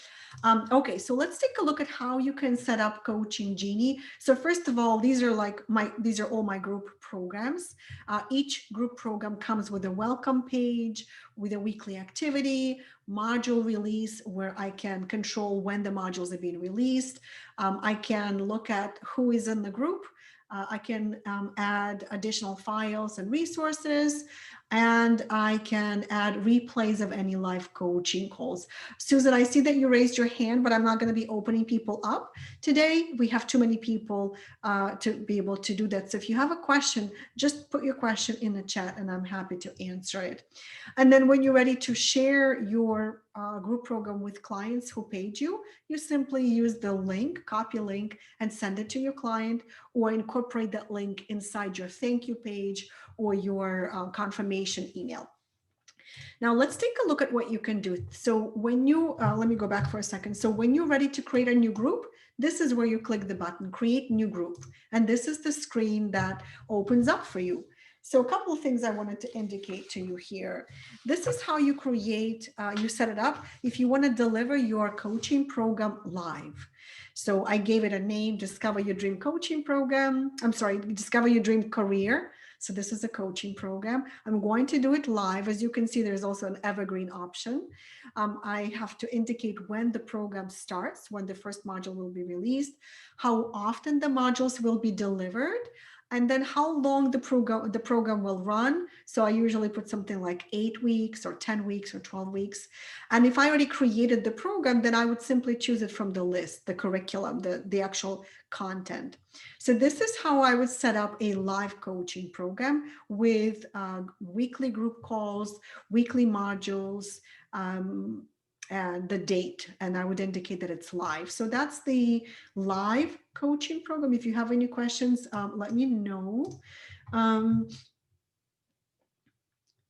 Okay, so let's take a look at how you can set up Coaching Genie. So first of all, these are all my group programs. Each group program comes with a welcome page, with a weekly activity, module release, where I can control when the modules are being released. I can look at who is in the group. I can add additional files and resources, and I can add replays of any live coaching calls. Susan, I see that you raised your hand, but I'm not going to be opening people up today. We have too many people to be able to do that. So if you have a question, just put your question in the chat and I'm happy to answer it. And then when you're ready to share your group program with clients who paid you, you simply use the link, copy a link, and send it to your client, or incorporate that link inside your thank you page or your confirmation email. Now let's take a look at what you can do. So when you, let me go back for a second. So when you're ready to create a new group, this is where you click the button, create new group. And this is the screen that opens up for you. So a couple of things I wanted to indicate to you here. This is how you create, you set it up if you want to deliver your coaching program live. So I gave it a name, Discover Your Dream Coaching Program. I'm sorry, Discover Your Dream Career. So this is a coaching program. I'm going to do it live. As you can see, there's also an evergreen option. I have to indicate when the program starts, when the first module will be released, how often the modules will be delivered, and then how long the program will run. So I usually put something like 8 weeks or 10 weeks or 12 weeks. And if I already created the program, then I would simply choose it from the list, the curriculum, the actual content. So this is how I would set up a live coaching program with weekly group calls, weekly modules, and the date, and I would indicate that it's live. So that's the live coaching program. If you have any questions, let me know.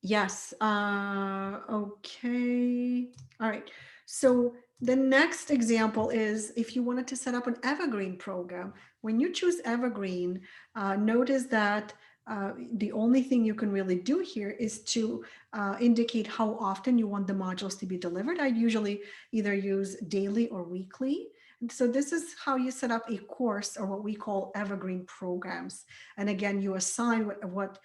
Yes, okay, all right. So the next example is if you wanted to set up an evergreen program. When you choose evergreen, notice that the only thing you can really do here is to indicate how often you want the modules to be delivered. I usually either use daily or weekly. And so this is how you set up a course, or what we call evergreen programs. And again, you assign what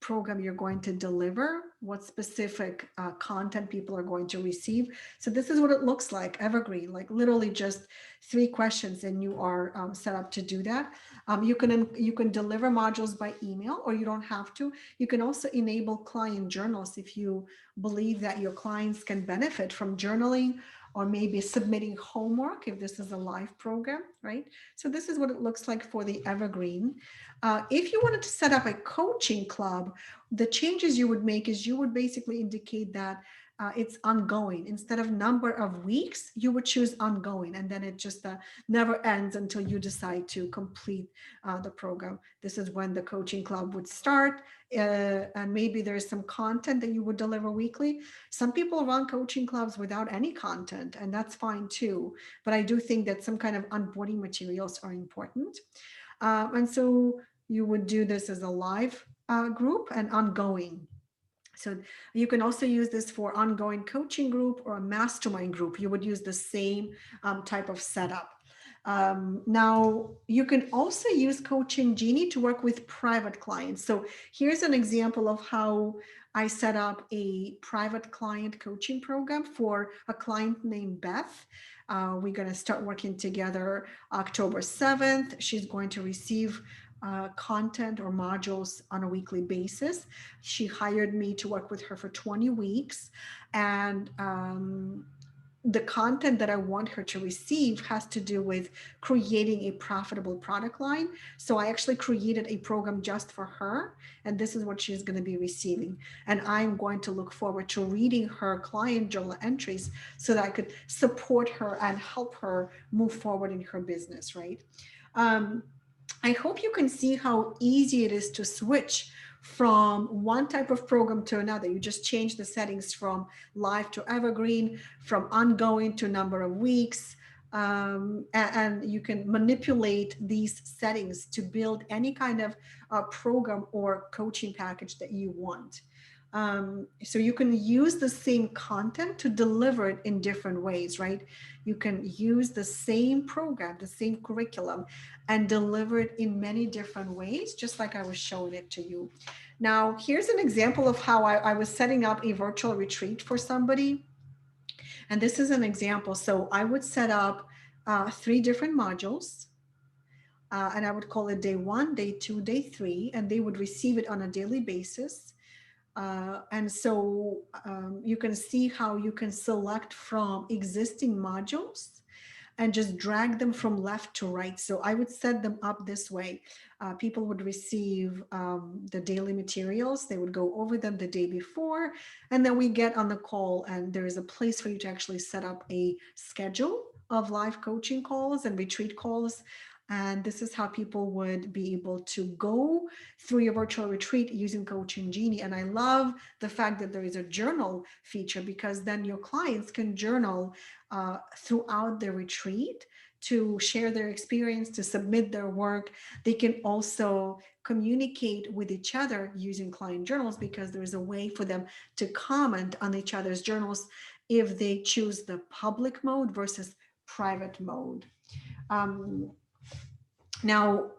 program you're going to deliver, what specific content people are going to receive. So this is what it looks like, evergreen, like literally just 3 questions, and you are set up to do that. You can deliver modules by email, or you don't have to. You can also enable client journals if you believe that your clients can benefit from journaling, or maybe submitting homework if this is a live program, right? So this is what it looks like for the evergreen. If you wanted to set up a coaching club, the changes you would make is you would basically indicate that it's ongoing. Instead of number of weeks, you would choose ongoing, and then it just never ends until you decide to complete the program. This is when the coaching club would start, and maybe there's some content that you would deliver weekly. Some people run coaching clubs without any content, and that's fine too. But I do think that some kind of onboarding materials are important. And so you would do this as a live group and ongoing. So you can also use this for ongoing coaching group or a mastermind group. You would use the same type of setup. Now, you can also use Coaching Genie to work with private clients. So here's an example of how I set up a private client coaching program for a client named Beth. We're going to start working together October 7th. She's going to receive content or modules on a weekly basis. She hired me to work with her for 20 weeks. And the content that I want her to receive has to do with creating a profitable product line. So I actually created a program just for her, and this is what she's going to be receiving. And I'm going to look forward to reading her client journal entries so that I could support her and help her move forward in her business, right? I hope you can see how easy it is to switch from one type of program to another. You just change the settings from live to evergreen, from ongoing to number of weeks, and you can manipulate these settings to build any kind of program or coaching package that you want. So you can use the same content to deliver it in different ways, right? You can use the same program, the same curriculum, and deliver it in many different ways, just like I was showing it to you. Now, here's an example of how I was setting up a virtual retreat for somebody. And this is an example. So I would set up 3 different modules. And I would call it day 1, day 2, day 3, and they would receive it on a daily basis. And so you can see how you can select from existing modules and just drag them from left to right. So I would set them up this way. People would receive the daily materials. They would go over them the day before, and then we get on the call, and there is a place for you to actually set up a schedule of live coaching calls and retreat calls. And this is how people would be able to go through your virtual retreat using Coaching Genie. And I love the fact that there is a journal feature, because then your clients can journal throughout the retreat to share their experience, to submit their work. They can also communicate with each other using client journals, because there's a way for them to comment on each other's journals if they choose the public mode versus private mode. Now,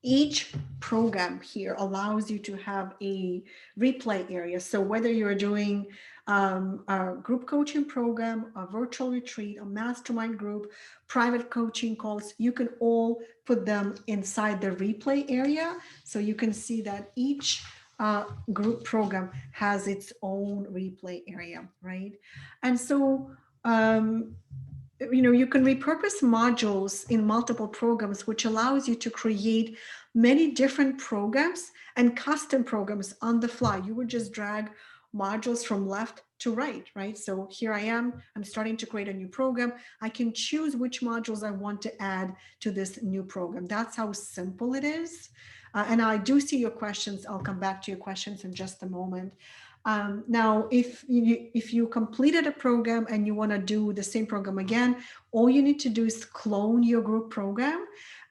each program here allows you to have a replay area. So whether you're doing a group coaching program, a virtual retreat, a mastermind group, private coaching calls, you can all put them inside the replay area. So you can see that each group program has its own replay area, right? And so, you can repurpose modules in multiple programs, which allows you to create many different programs and custom programs on the fly. You would just drag modules from left to right, right? So here I am, I'm starting to create a new program. I can choose which modules I want to add to this new program. That's how simple it is. And I do see your questions. I'll come back to your questions in just a moment. Now, if you completed a program and you want to do the same program again, all you need to do is clone your group program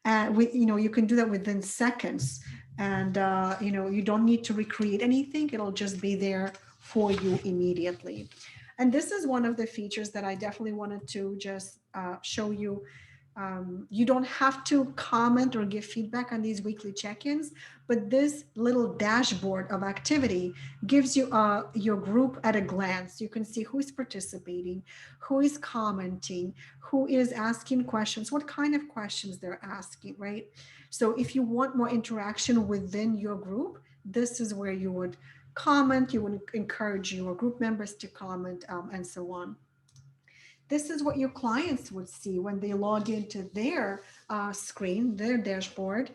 You can do that within seconds. And, you don't need to recreate anything. It'll just be there for you immediately. And this is one of the features that I definitely wanted to just show you. You don't have to comment or give feedback on these weekly check-ins, but this little dashboard of activity gives you your group at a glance. You can see who's participating, who is commenting, who is asking questions, what kind of questions they're asking, right? So if you want more interaction within your group, this is where you would comment, you would encourage your group members to comment, and so on. This is what your clients would see when they log into their screen, their dashboard.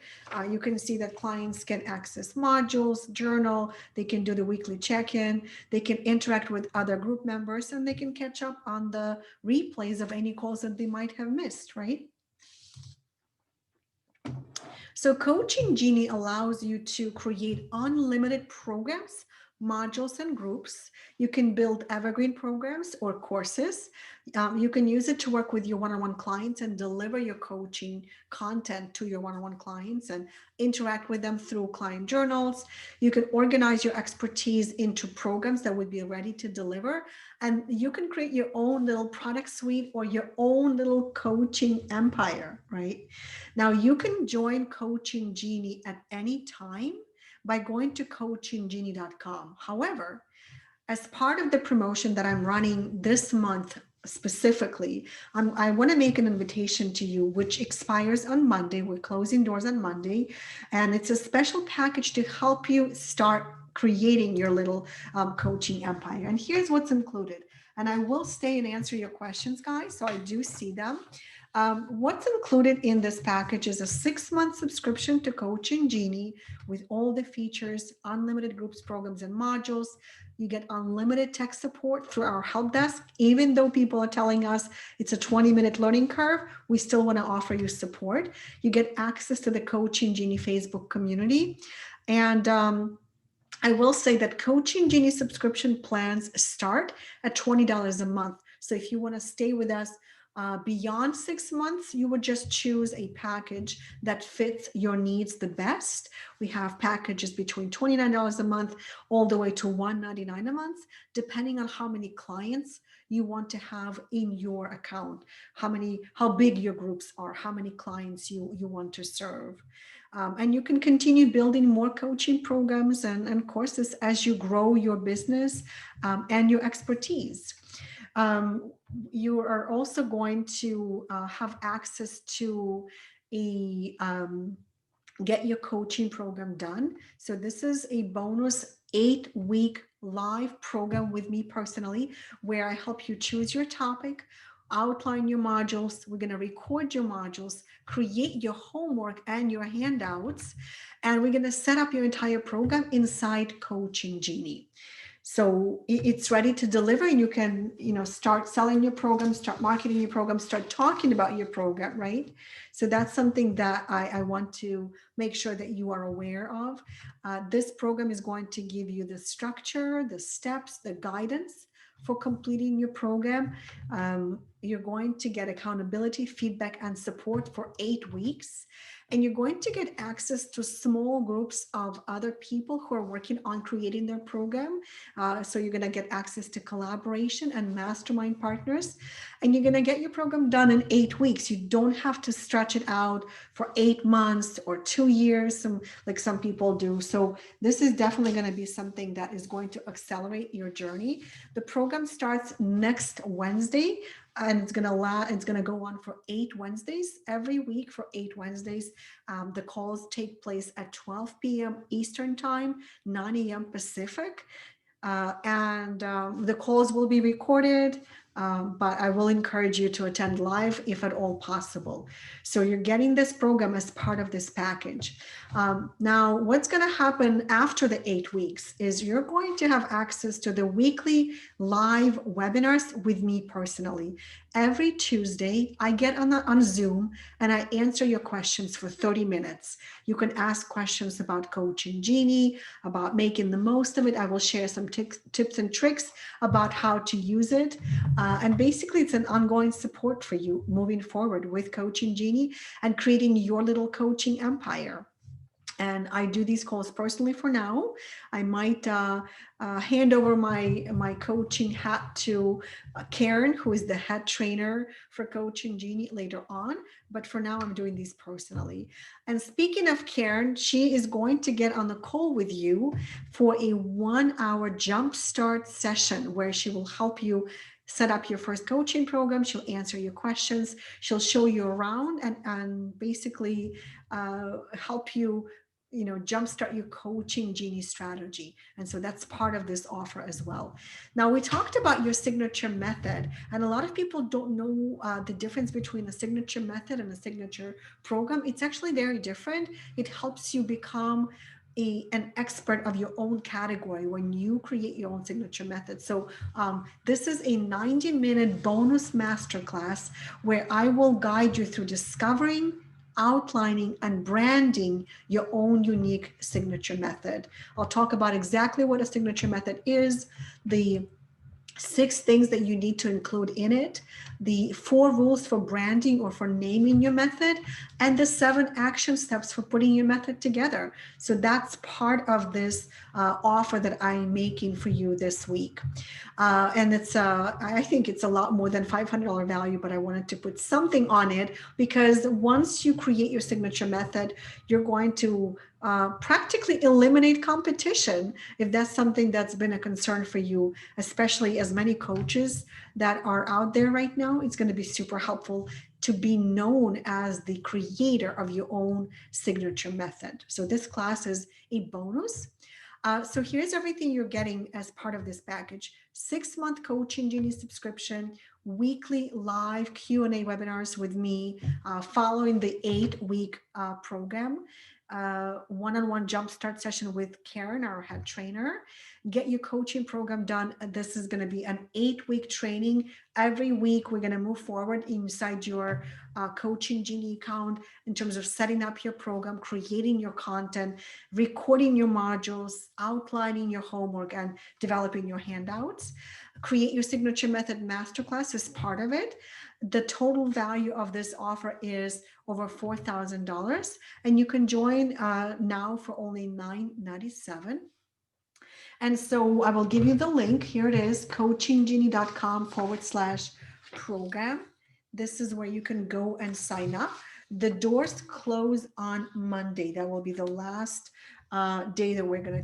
You can see that clients can access modules, journal, they can do the weekly check-in, they can interact with other group members, and they can catch up on the replays of any calls that they might have missed, right? So Coaching Genie allows you to create unlimited programs, modules, and groups. You can build evergreen programs or courses. You can use it to work with your one-on-one clients and deliver your coaching content to your one-on-one clients and interact with them through client journals. You can organize your expertise into programs that would be ready to deliver. And you can create your own little product suite or your own little coaching empire, right? Now you can join Coaching Genie at any time by going to coachinggenie.com. However, as part of the promotion that I'm running this month specifically, I want to make an invitation to you, which expires on Monday. We're closing doors on Monday, and it's a special package to help you start creating your little coaching empire. And here's what's included. And I will stay and answer your questions, guys, so I do see them. What's included in this package is a 6-month subscription to Coaching Genie with all the features, unlimited groups, programs, and modules. You get unlimited tech support through our help desk. Even though people are telling us it's a 20-minute learning curve, we still want to offer you support. You get access to the Coaching Genie Facebook community. And I will say that Coaching Genie subscription plans start at $20 a month. So if you want to stay with us beyond 6 months, you would just choose a package that fits your needs the best. We have packages between $29 a month all the way to $199 a month, depending on how many clients you want to have in your account, how big your groups are, how many clients you want to serve. And you can continue building more coaching programs and courses as you grow your business and your expertise. You are also going to have access to a Get Your Coaching Program Done. So this is a bonus 8-week live program with me personally, where I help you choose your topic, outline your modules. We're going to record your modules, create your homework and your handouts, and we're going to set up your entire program inside Coaching Genie. So it's ready to deliver, and you can, start selling your program, start marketing your program, start talking about your program, right? So that's something that I want to make sure that you are aware of. This program is going to give you the structure, the steps, the guidance for completing your program. You're going to get accountability, feedback, and support for 8 weeks. And you're going to get access to small groups of other people who are working on creating their program. So you're going to get access to collaboration and mastermind partners. And you're going to get your program done in 8 weeks. You don't have to stretch it out for 8 months or 2 years, like some people do. So this is definitely going to be something that is going to accelerate your journey. The program starts next Wednesday. And it's gonna go on for 8 Wednesdays, every week for 8 Wednesdays. The calls take place at 12 p.m. Eastern Time, 9 a.m. Pacific. And the calls will be recorded, but I will encourage you to attend live if at all possible. So you're getting this program as part of this package. Now, what's going to happen after the 8 weeks is you're going to have access to the weekly live webinars with me personally. Every Tuesday, I get on Zoom and I answer your questions for 30 minutes. You can ask questions about Coaching Genie, about making the most of it. I will share some tips and tricks about how to use it. And basically, it's an ongoing support for you moving forward with Coaching Genie and creating your little coaching empire. And I do these calls personally for now. I might hand over my coaching hat to Karen, who is the head trainer for Coaching Genie later on. But for now, I'm doing these personally. And speaking of Karen, she is going to get on the call with you for a 1 hour jumpstart session where she will help you set up your first coaching program. She'll answer your questions. She'll show you around and basically help you jumpstart your Coaching Genie strategy. And so that's part of this offer as well. Now, we talked about your signature method, and a lot of people don't know the difference between a signature method and a signature program. It's actually very different. It helps you become an expert of your own category when you create your own signature method. So this is a 90-minute bonus masterclass where I will guide you through discovering, outlining, and branding your own unique signature method. I'll talk about exactly what a signature method is, the 6 things that you need to include in it, the 4 rules for branding or for naming your method, and the 7 action steps for putting your method together. So that's part of this offer that I'm making for you this week. And it's, I think it's a lot more than $500 value, but I wanted to put something on it because once you create your signature method, you're going to practically eliminate competition if that's something that's been a concern for you, especially as many coaches that are out there right now. It's going to be super helpful to be known as the creator of your own signature method. So this class is a bonus. So here's everything you're getting as part of this package: 6-month Coaching Genie subscription, weekly live Q&A webinars with me following the 8-week program, one-on-one jumpstart session with Karen, our head trainer. Get your coaching program done. This is going to be an 8-week training. Every week, we're going to move forward inside your Coaching Genie account in terms of setting up your program, creating your content, recording your modules, outlining your homework, and developing your handouts. Create Your Signature Method Masterclass is part of it. The total value of this offer is over $4,000, and you can join now for only $997. And so I will give you the link. Here it is, coachinggenie.com/program. This is where you can go and sign up. The doors close on Monday. That will be the last day that we're going to